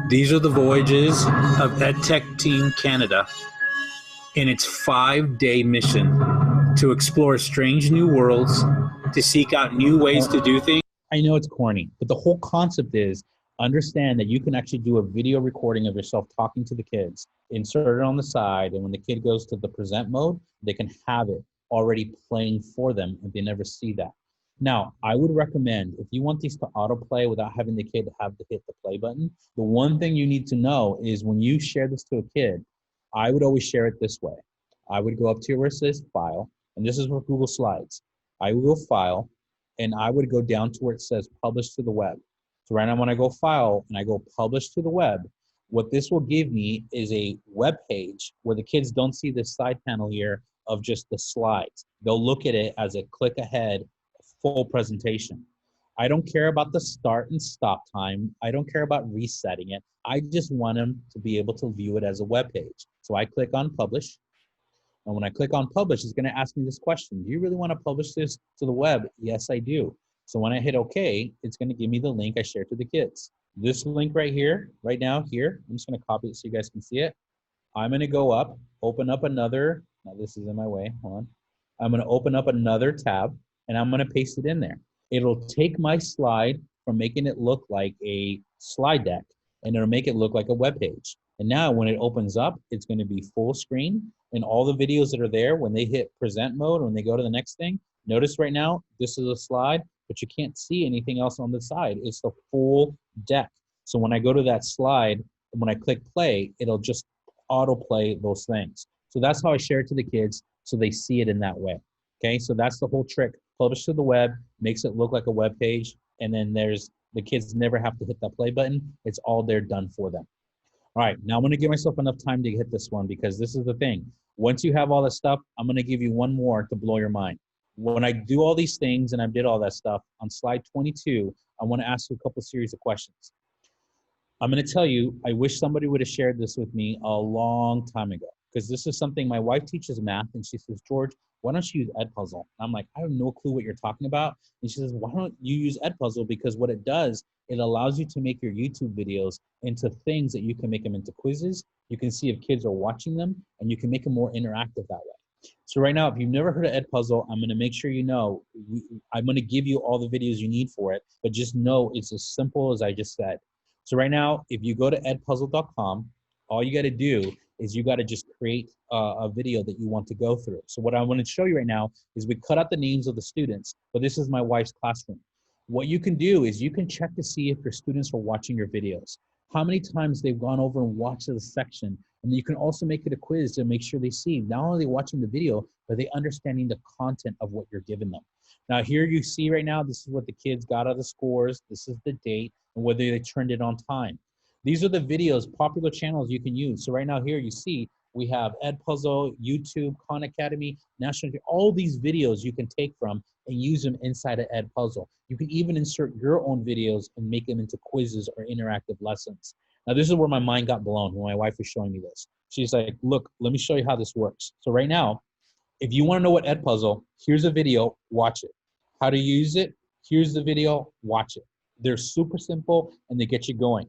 These are the voyages of EdTech Team Canada in its 5-day mission to explore strange new worlds, to seek out new ways to do things. I know it's corny, but the whole concept is understand that you can actually do a video recording of yourself talking to the kids, insert it on the side, and when the kid goes to the present mode, they can have it already playing for them and they never see that. Now, I would recommend if you want these to autoplay without having the kid have to hit the play button, the one thing you need to know is when you share this to a kid, I would always share it this way. I would go up to where it says File, and this is for Google Slides. I would go File, and I would go down to where it says Publish to the Web. So right now when I go File and I go Publish to the Web, what this will give me is a web page where the kids don't see this side panel here of just the slides. They'll look at it as a click ahead full presentation. I don't care about the start and stop time. I don't care about resetting it. I just want them to be able to view it as a web page. So I click on Publish. And when I click on Publish, it's going to ask me this question. Do you really want to publish this to the web? Yes, I do. So when I hit OK, it's going to give me the link I shared to the kids. This link right here, right now here, I'm just going to copy it so you guys can see it. I'm going to go up, open up another. Now this is in my way. Hold on. I'm going to open up another tab, and I'm going to paste it in there. It'll take my slide from making it look like a slide deck, and it'll make it look like a web page. And now when it opens up, it's going to be full screen, and all the videos that are there, when they hit present mode, when they go to the next thing, notice right now, this is a slide, but you can't see anything else on the side. It's the full deck. So when I go to that slide, when I click play, it'll just autoplay those things. So that's how I share it to the kids, so they see it in that way. Okay, so that's the whole trick. Publish to the web, makes it look like a web page, and then the kids never have to hit that play button. It's all there done for them. All right, now I'm gonna give myself enough time to hit this one, because this is the thing. Once you have all this stuff, I'm gonna give you one more to blow your mind. When I do all these things and I did all that stuff, on slide 22, I wanna ask you a couple series of questions. I'm gonna tell you, I wish somebody would have shared this with me a long time ago, because this is something, my wife teaches math, and she says, George, why don't you use Edpuzzle? And I'm like, I have no clue what you're talking about. And she says, why don't you use Edpuzzle? Because what it does, it allows you to make your YouTube videos into things that you can make them into quizzes. You can see if kids are watching them, and you can make them more interactive that way. So right now, if you've never heard of Edpuzzle, I'm gonna make sure you know, I'm gonna give you all the videos you need for it, but just know it's as simple as I just said. So right now, if you go to edpuzzle.com, all you gotta do is you gotta just create a video that you want to go through. So what I want to show you right now is we cut out the names of the students, but this is my wife's classroom. What you can do is you can check to see if your students are watching your videos, how many times they've gone over and watched the section, and you can also make it a quiz to make sure they see not only watching the video, but they understanding the content of what you're giving them. Now here you see right now, this is what the kids got out of the scores, this is the date, and whether they turned it on time. These are the videos, popular channels you can use. So right now here you see we have Edpuzzle, YouTube, Khan Academy, National, all these videos you can take from and use them inside of Edpuzzle. You can even insert your own videos and make them into quizzes or interactive lessons. Now this is where my mind got blown when my wife was showing me this. She's like, look, let me show you how this works. So right now, if you wanna know what Edpuzzle, here's a video, watch it. How to use it, here's the video, watch it. They're super simple and they get you going.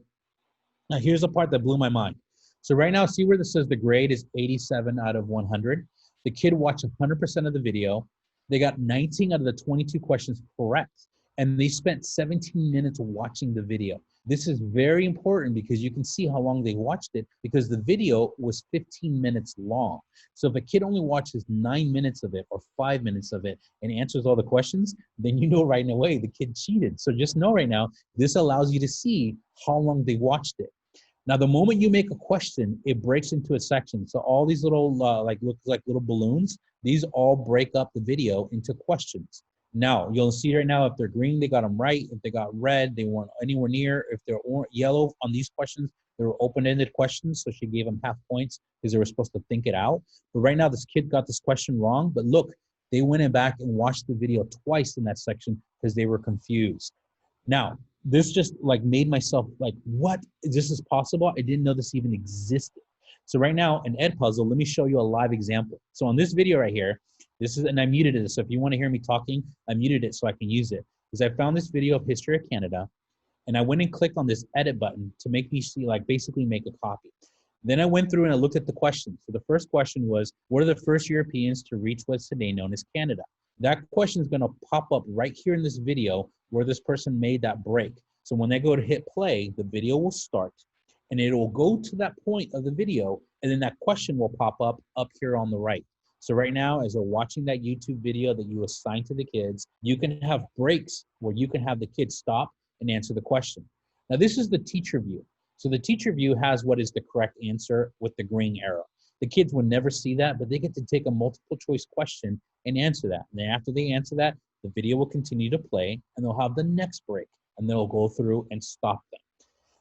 Now here's the part that blew my mind. So right now, see where this says the grade is 87 out of 100? The kid watched 100% of the video. They got 19 out of the 22 questions correct. And they spent 17 minutes watching the video. This is very important because you can see how long they watched it, because the video was 15 minutes long. So if a kid only watches 9 minutes of it or 5 minutes of it and answers all the questions, then you know right away the kid cheated. So just know right now, this allows you to see how long they watched it. Now, the moment you make a question, it breaks into a section. So all these little, looks like little balloons, these all break up the video into questions. Now, you'll see right now, if they're green, they got them right. If they got red, they weren't anywhere near. If they're yellow on these questions, they were open-ended questions, so she gave them half points because they were supposed to think it out. But right now, this kid got this question wrong. But look, they went in back and watched the video twice in that section because they were confused. Now, this just like made myself like, what? This is possible? I didn't know this even existed. So right now in Edpuzzle, let me show you a live example. So on this video right here, this is, and I muted it. So if you want to hear me talking, I muted it so I can use it. Because I found this video of History of Canada, and I went and clicked on this edit button to make me see, like basically make a copy. Then I went through and I looked at the questions. So the first question was, what are the first Europeans to reach what's today known as Canada? That question is going to pop up right here in this video where this person made that break. So when they go to hit play, the video will start and it will go to that point of the video, and then that question will pop up here on the right. So right now, as they're watching that YouTube video that you assign to the kids, you can have breaks where you can have the kids stop and answer the question. Now this is the teacher view. So the teacher view has what is the correct answer with the green arrow. The kids will never see that, but they get to take a multiple choice question and answer that. And then after they answer that, the video will continue to play and they'll have the next break and they'll go through and stop them.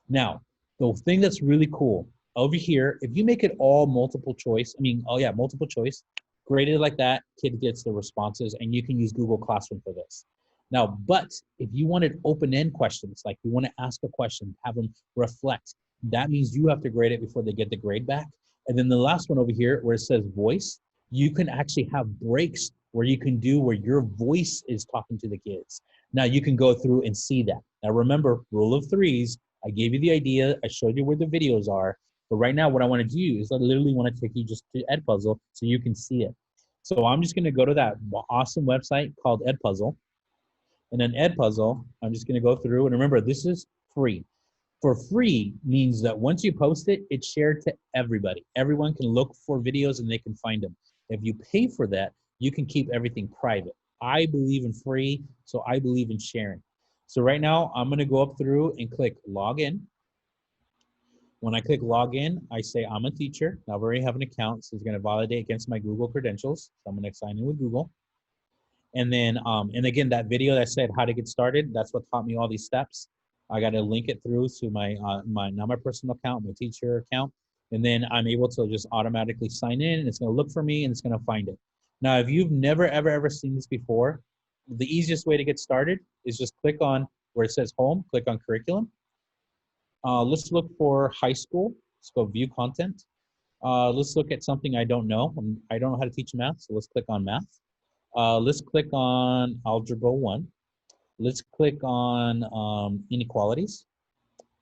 Now, the thing that's really cool over here, if you make it all multiple choice, multiple choice, graded like that, kid gets the responses, and you can use Google Classroom for this. Now, but if you wanted open-end questions, like you want to ask a question, have them reflect, that means you have to grade it before they get the grade back. And then the last one over here where it says voice, you can actually have breaks where you can do where your voice is talking to the kids. Now you can go through and see that. Now remember, rule of threes, I gave you the idea, I showed you where the videos are, but right now what I want to do is I literally want to take you just to Edpuzzle so you can see it. So I'm just going to go to that awesome website called Edpuzzle. And then Edpuzzle, I'm just going to go through, and remember, this is free. For free means that once you post it, it's shared to everybody. Everyone can look for videos and they can find them. If you pay for that, you can keep everything private. I believe in free, so I believe in sharing. So right now, I'm going to go up through and click login. When I click login, I say I'm a teacher. Now I already have an account, so it's going to validate against my Google credentials. So I'm going to sign in with Google. And then, and again, that video that said how to get started, that's what taught me all these steps. I got to link it through to my, not my personal account, my teacher account. And then I'm able to just automatically sign in, and it's going to look for me and it's going to find it. Now, if you've never, ever seen this before, the easiest way to get started is just click on where it says home, click on curriculum. Let's look for high school. Let's go view content. Let's look at something I don't know. I don't know how to teach math, so let's click on math. Let's click on Algebra 1. Let's click on inequalities.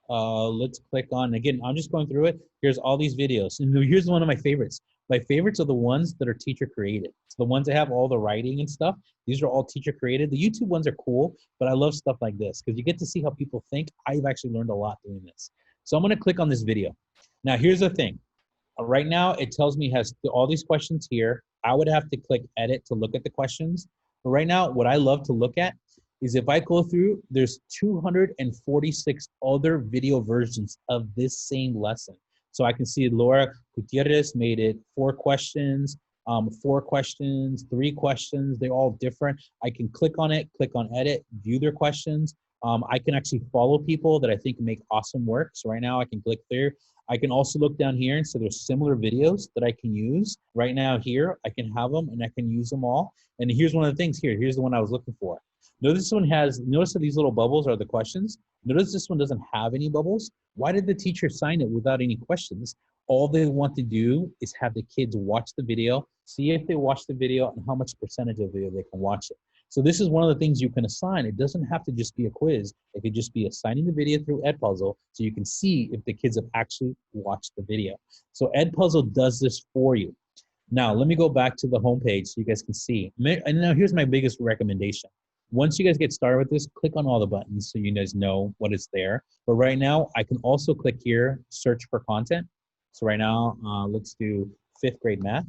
Let's click on, again, I'm just going through it. Here's all these videos. And here's one of my favorites. My favorites are the ones that are teacher created. It's the ones that have all the writing and stuff. These are all teacher created. The YouTube ones are cool, but I love stuff like this because you get to see how people think. I've actually learned a lot doing this. So I'm going to click on this video. Now, here's the thing. Right now, it tells me it has all these questions here. I would have to click edit to look at the questions. But right now, what I love to look at is if I go through, there's 246 other video versions of this same lesson. So I can see Laura Gutierrez made it 4 questions, 4 questions, 3 questions. They're all different. I can click on it, click on edit, view their questions. I can actually follow people that I think make awesome work. So right now I can click there. I can also look down here and so there's similar videos that I can use. Right now here, I can have them and I can use them all. And here's one of the things here. Here's the one I was looking for. Notice this one has, notice that these little bubbles are the questions. Notice this one doesn't have any bubbles. Why did the teacher sign it without any questions? All they want to do is have the kids watch the video, see if they watch the video and how much percentage of the video they can watch it. So this is one of the things you can assign. It doesn't have to just be a quiz. It could just be assigning the video through Edpuzzle so you can see if the kids have actually watched the video. So Edpuzzle does this for you. Now, let me go back to the homepage so you guys can see. And now here's my biggest recommendation. Once you guys get started with this, click on all the buttons so you guys know what is there. But right now, I can also click here, search for content. So right now, let's do 5th grade math.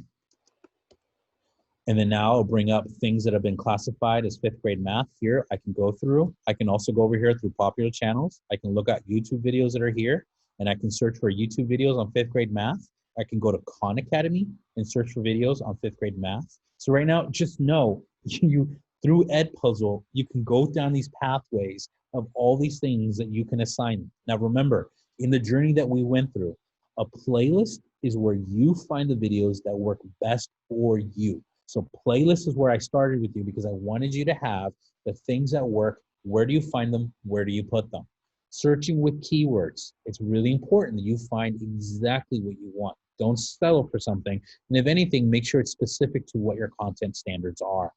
And then now I'll bring up things that have been classified as 5th grade math here. I can go through. I can also go over here through popular channels. I can look at YouTube videos that are here. and I can search for YouTube videos on 5th grade math. I can go to Khan Academy and search for videos on 5th grade math. So right now, just know through Edpuzzle, you can go down these pathways of all these things that you can assign. Now remember, in the journey that we went through, a playlist is where you find the videos that work best for you. So playlist is where I started with you because I wanted you to have the things that work. Where do you find them? Where do you put them? Searching with keywords. It's really important that you find exactly what you want. Don't settle for something. And if anything, make sure it's specific to what your content standards are.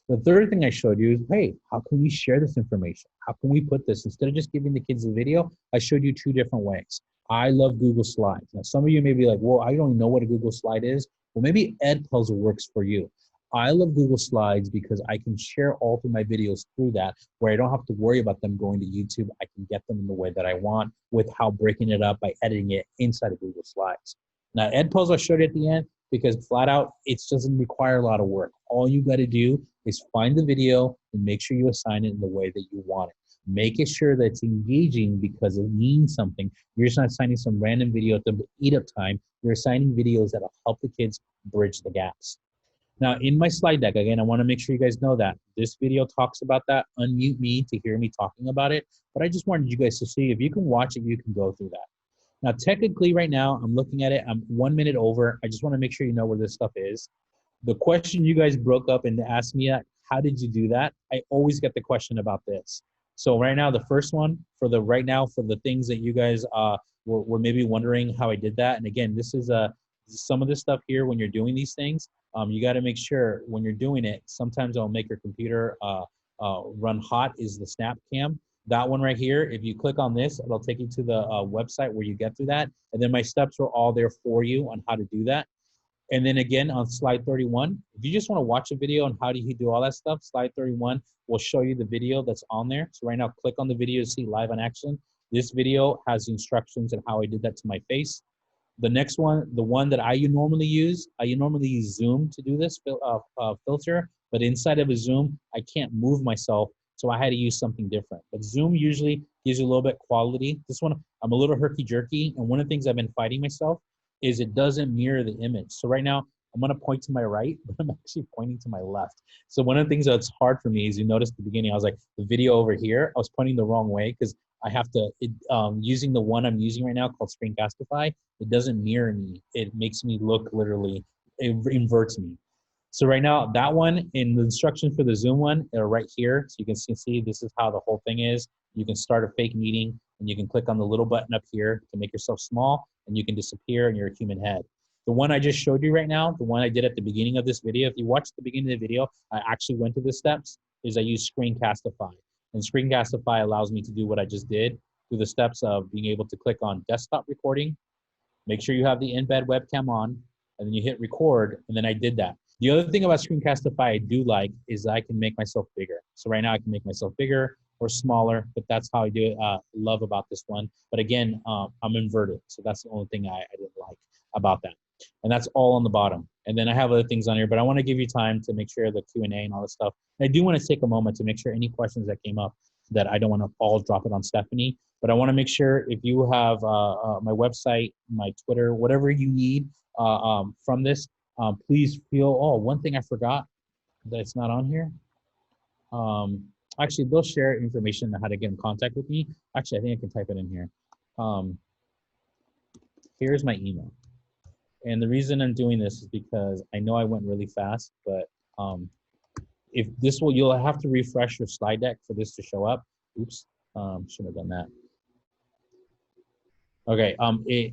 The third thing I showed you is, hey, how can we share this information? How can we put this? Instead of just giving the kids a video, I showed you 2 different ways. I love Google Slides. Now, some of you may be like, well, I don't know what a Google Slide is. Well, maybe Edpuzzle works for you. I love Google Slides because I can share all through my videos through that, where I don't have to worry about them going to YouTube. I can get them in the way that I want without breaking it up by editing it inside of Google Slides. Now, Edpuzzle I showed you at the end because flat out, it doesn't require a lot of work. All you got to do is find the video and make sure you assign it in the way that you want it. Make it sure that it's engaging because it means something. You're just not assigning some random video at the eat up time. You're assigning videos that'll help the kids bridge the gaps. Now, in my slide deck, again, I want to make sure you guys know that this video talks about that. Unmute me to hear me talking about it. But I just wanted you guys to see if you can watch it, you can go through that. Now, technically right now, I'm looking at it. I'm 1 minute over. I just want to make sure you know where this stuff is. The question you guys broke up and asked me, how did you do that? I always get the question about this. So right now, the first one for the things that you guys were maybe wondering how I did that. And again, this is some of this stuff here when you're doing these things. You got to make sure when you're doing it, sometimes I'll make your computer run hot is the snap cam. That one right here, if you click on this, it'll take you to the website where you get through that. And then my steps are all there for you on how to do that. And then again, on slide 31, if you just want to watch a video on how do you do all that stuff, slide 31 will show you the video that's on there. So right now, click on the video to see live on action. This video has the instructions and how I did that to my face. The next one, the one that I normally use Zoom to do this filter, but inside of a Zoom, I can't move myself. So I had to use something different. But Zoom usually gives you a little bit quality. This one, I'm a little herky-jerky. And one of the things I've been fighting myself is it doesn't mirror the image. So right now, I'm gonna point to my right, but I'm actually pointing to my left. So one of the things that's hard for me is you noticed at the beginning, I was like, the video over here, I was pointing the wrong way because I have to, using the one I'm using right now called Screencastify, it doesn't mirror me. It makes me look literally, it inverts me. So right now, that one, in the instructions for the Zoom one, are right here. So you can see this is how the whole thing is. You can start a fake meeting, and you can click on the little button up here to make yourself small, and you can disappear, and you're a human head. The one I just showed you right now, the one I did at the beginning of this video, if you watch the beginning of the video, I actually went through the steps, is I use Screencastify. And Screencastify allows me to do what I just did through the steps of being able to click on desktop recording, make sure you have the embed webcam on, and then you hit record, and then I did that. The other thing about Screencastify I do like is I can make myself bigger. So right now I can make myself bigger or smaller, but that's how I do it. Love about this one. But again, I'm inverted. So that's the only thing I didn't like about that. And that's all on the bottom. And then I have other things on here, but I want to give you time to make sure the Q&A and all this stuff. And I do want to take a moment to make sure any questions that came up that I don't want to all drop it on Stephanie, but I want to make sure if you have my website, my Twitter, whatever you need from this, please feel, one thing I forgot that's not on here. Actually, they'll share information on how to get in contact with me. Actually, I think I can type it in here. Here's my email. And the reason I'm doing this is because I know I went really fast, but if this will, you'll have to refresh your slide deck for this to show up. Oops, shouldn't have done that. Okay,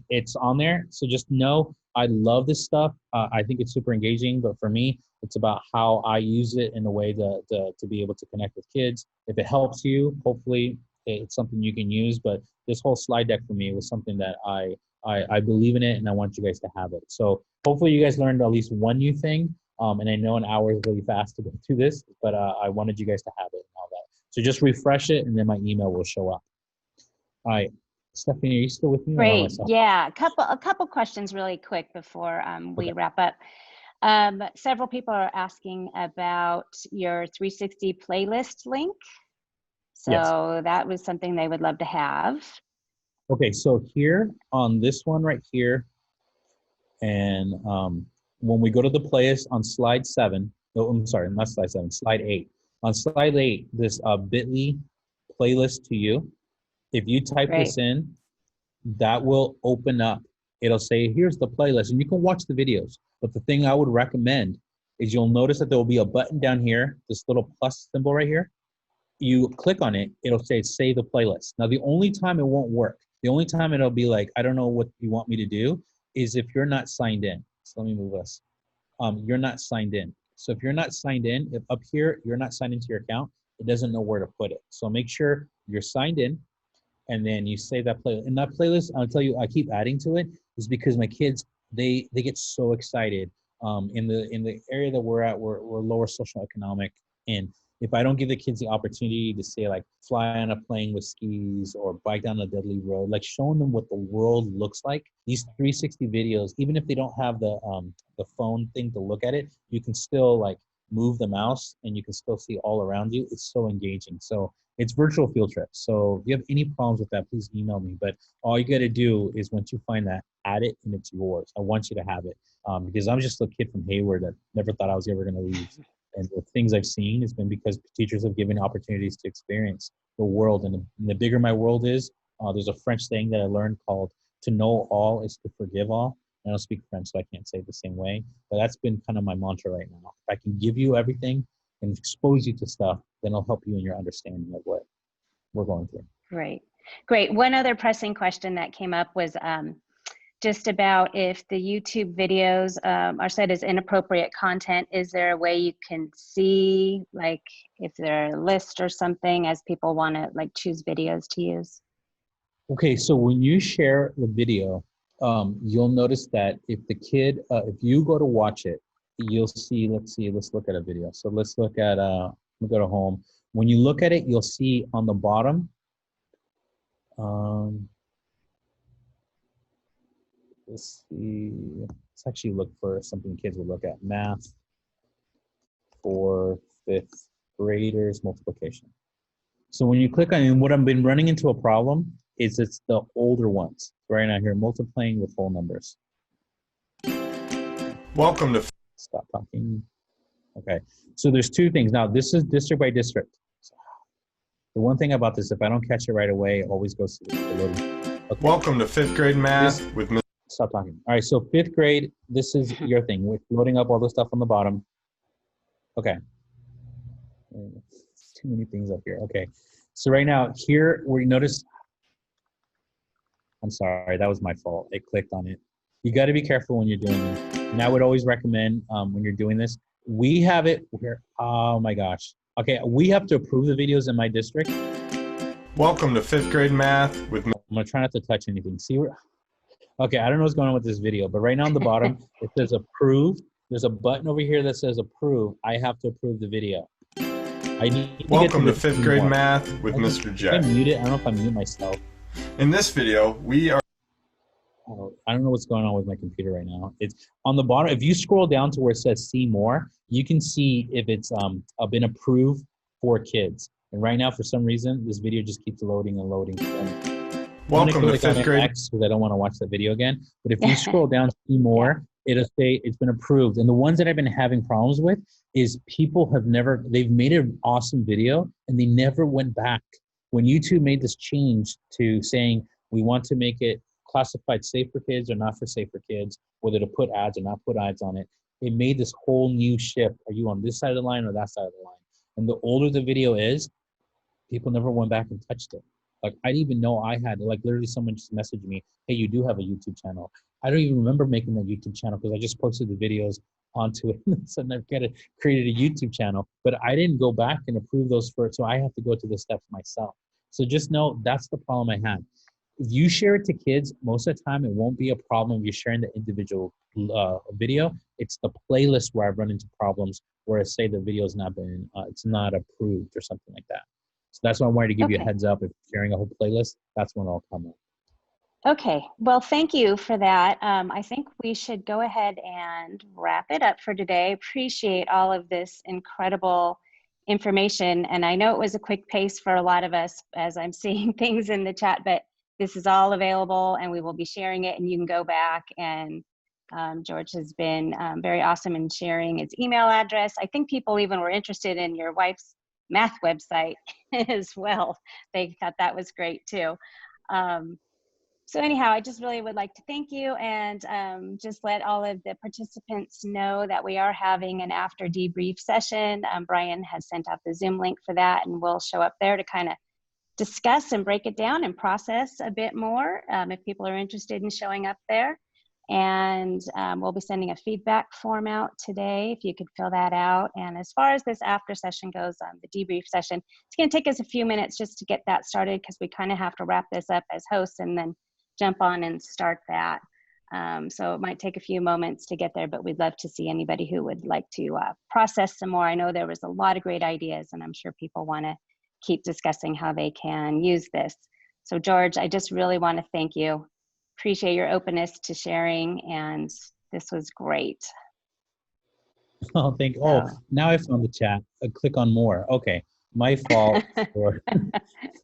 it's on there. So just know I love this stuff. I think it's super engaging, but for me, it's about how I use it in a way to be able to connect with kids. If it helps you, hopefully it's something you can use, but this whole slide deck for me was something that I believe in it and I want you guys to have it. So hopefully you guys learned at least one new thing. And I know an hour is really fast to go through this, but I wanted you guys to have it and all that. So just refresh it and then my email will show up. All right. Stephanie, are you still with me? Great. Yeah, a couple questions really quick before we wrap up. Several people are asking about your 360 playlist link. So yes, that was something they would love to have. Okay, so here on this one right here, and when we go to the playlist on slide 7, no, I'm sorry, not slide 7, slide 8. On slide 8, this bit.ly playlist to you. If you type this in, that will open up. It'll say, here's the playlist, and you can watch the videos. But the thing I would recommend is you'll notice that there will be a button down here, this little plus symbol right here. You click on it, it'll say save the playlist. Now, the only time it won't work, the only time it'll be like, I don't know what you want me to do, is if you're not signed in. So let me move this. You're not signed in. So if you're not signed in, if up here, you're not signed into your account, it doesn't know where to put it. So make sure you're signed in, and then you save that playlist. And that playlist, I'll tell you, I keep adding to it, is because my kids, they get so excited. In the area that we're at, we're lower socioeconomic, and if I don't give the kids the opportunity to say like fly on a plane with skis or bike down a deadly road, like showing them what the world looks like, these 360 videos, even if they don't have the phone thing to look at it, you can still like move the mouse and you can still see all around you. It's so engaging. So it's virtual field trips. So if you have any problems with that, please email me. But all you got to do is once you find that, add it and it's yours. I want you to have it because I'm just a kid from Hayward that never thought I was ever going to leave. And the things I've seen has been because teachers have given opportunities to experience the world. And the bigger my world is, there's a French saying that I learned called to know all is to forgive all. I don't speak French, so I can't say it the same way. But that's been kind of my mantra right now. If I can give you everything and expose you to stuff, then I'll help you in your understanding of what we're going through. Great. One other pressing question that came up was just about if the YouTube videos are said as inappropriate content, is there a way you can see, like if there are a list or something as people want to like choose videos to use? Okay, so when you share the video, you'll notice that if the kid, if you go to watch it, you'll see, let's look at a video. So let's look at, we'll go to home. When you look at it, you'll see on the bottom, let's see, let's actually look for something kids would look at. Math for 5th graders, multiplication. So when you click on it, what I've been running into a problem is it's the older ones. Right now here, multiplying with whole numbers. Welcome to... Stop talking. Okay, so there's two things. Now this is district by district. The one thing about this, if I don't catch it right away, it always goes to the loading. Okay. Welcome to 5th grade math with Ms. Stop talking. All right, so 5th grade, this is your thing. We're loading up all the stuff on the bottom. Okay. Too many things up here. Okay. So right now here, we notice, I'm sorry, that was my fault. I clicked on it. You got to be careful when you're doing it. And I would always recommend when you're doing this, we have it where, oh my gosh. Okay, we have to approve the videos in my district. Welcome to 5th grade math with... I'm gonna try not to touch anything. See where, okay, I don't know what's going on with this video, but right now on the bottom, it says approve. There's a button over here that says approve. I have to approve the video. I need to Welcome to 5th grade math with Mr. J. I mute it. I don't know if I mute myself. In this video, we are... Oh, I don't know what's going on with my computer right now. It's on the bottom. If you scroll down to where it says see more, you can see if it's been approved for kids. And right now, for some reason, this video just keeps loading and loading. Welcome to 5th grade. Because I don't want to watch the video again. But if you scroll down, see more, it'll say it's been approved. And the ones that I've been having problems with is people have never, they've made an awesome video and they never went back. When YouTube made this change to saying, we want to make it classified safe for kids or not for safe for kids, whether to put ads or not put ads on it, it made this whole new shift. Are you on this side of the line or that side of the line? And the older the video is, people never went back and touched it. Like, I didn't even know I had, like, literally someone just messaged me, hey, you do have a YouTube channel. I don't even remember making that YouTube channel because I just posted the videos onto it. So I've created a YouTube channel, but I didn't go back and approve those first. So I have to go to the steps myself. So just know that's the problem I had. If you share it to kids, most of the time it won't be a problem if you're sharing the individual video. It's the playlist where I've run into problems where I say the video's not been, it's not approved or something like that. So that's why I wanted to give you a heads up. If you're sharing a whole playlist, that's when I'll come up. Okay, well, thank you for that. I think we should go ahead and wrap it up for today. Appreciate all of this incredible information. And I know it was a quick pace for a lot of us as I'm seeing things in the chat, but this is all available and we will be sharing it, and you can go back and George has been very awesome in sharing his email address. I think people even were interested in your wife's math website as well. They thought that was great too. So anyhow, I just really would like to thank you and just let all of the participants know that we are having an after debrief session. Brian has sent out the Zoom link for that, and we'll show up there to kind of discuss and break it down and process a bit more if people are interested in showing up there. And we'll be sending a feedback form out today if you could fill that out. And as far as this after session goes, the debrief session, it's going to take us a few minutes just to get that started, because we kind of have to wrap this up as hosts and then jump on and start that. So it might take a few moments to get there, but we'd love to see anybody who would like to process some more. I know there was a lot of great ideas, and I'm sure people want to keep discussing how they can use this. So George, I just really want to thank you. Appreciate your openness to sharing, and this was great. Oh, thank you. Oh, now I found the chat. Click on more. Okay, my fault for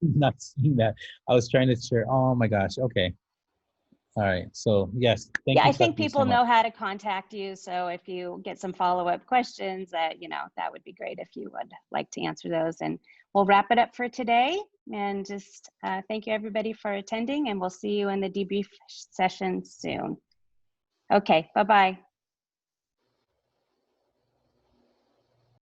not seeing that. I was trying to share. Oh my gosh. Okay. All right. So yes, thank you. Yeah, I think people know how to contact you. So if you get some follow-up questions, that that would be great if you would like to answer those. And we'll wrap it up for today. And just thank you everybody for attending, and we'll see you in the debrief session soon. Okay, bye-bye.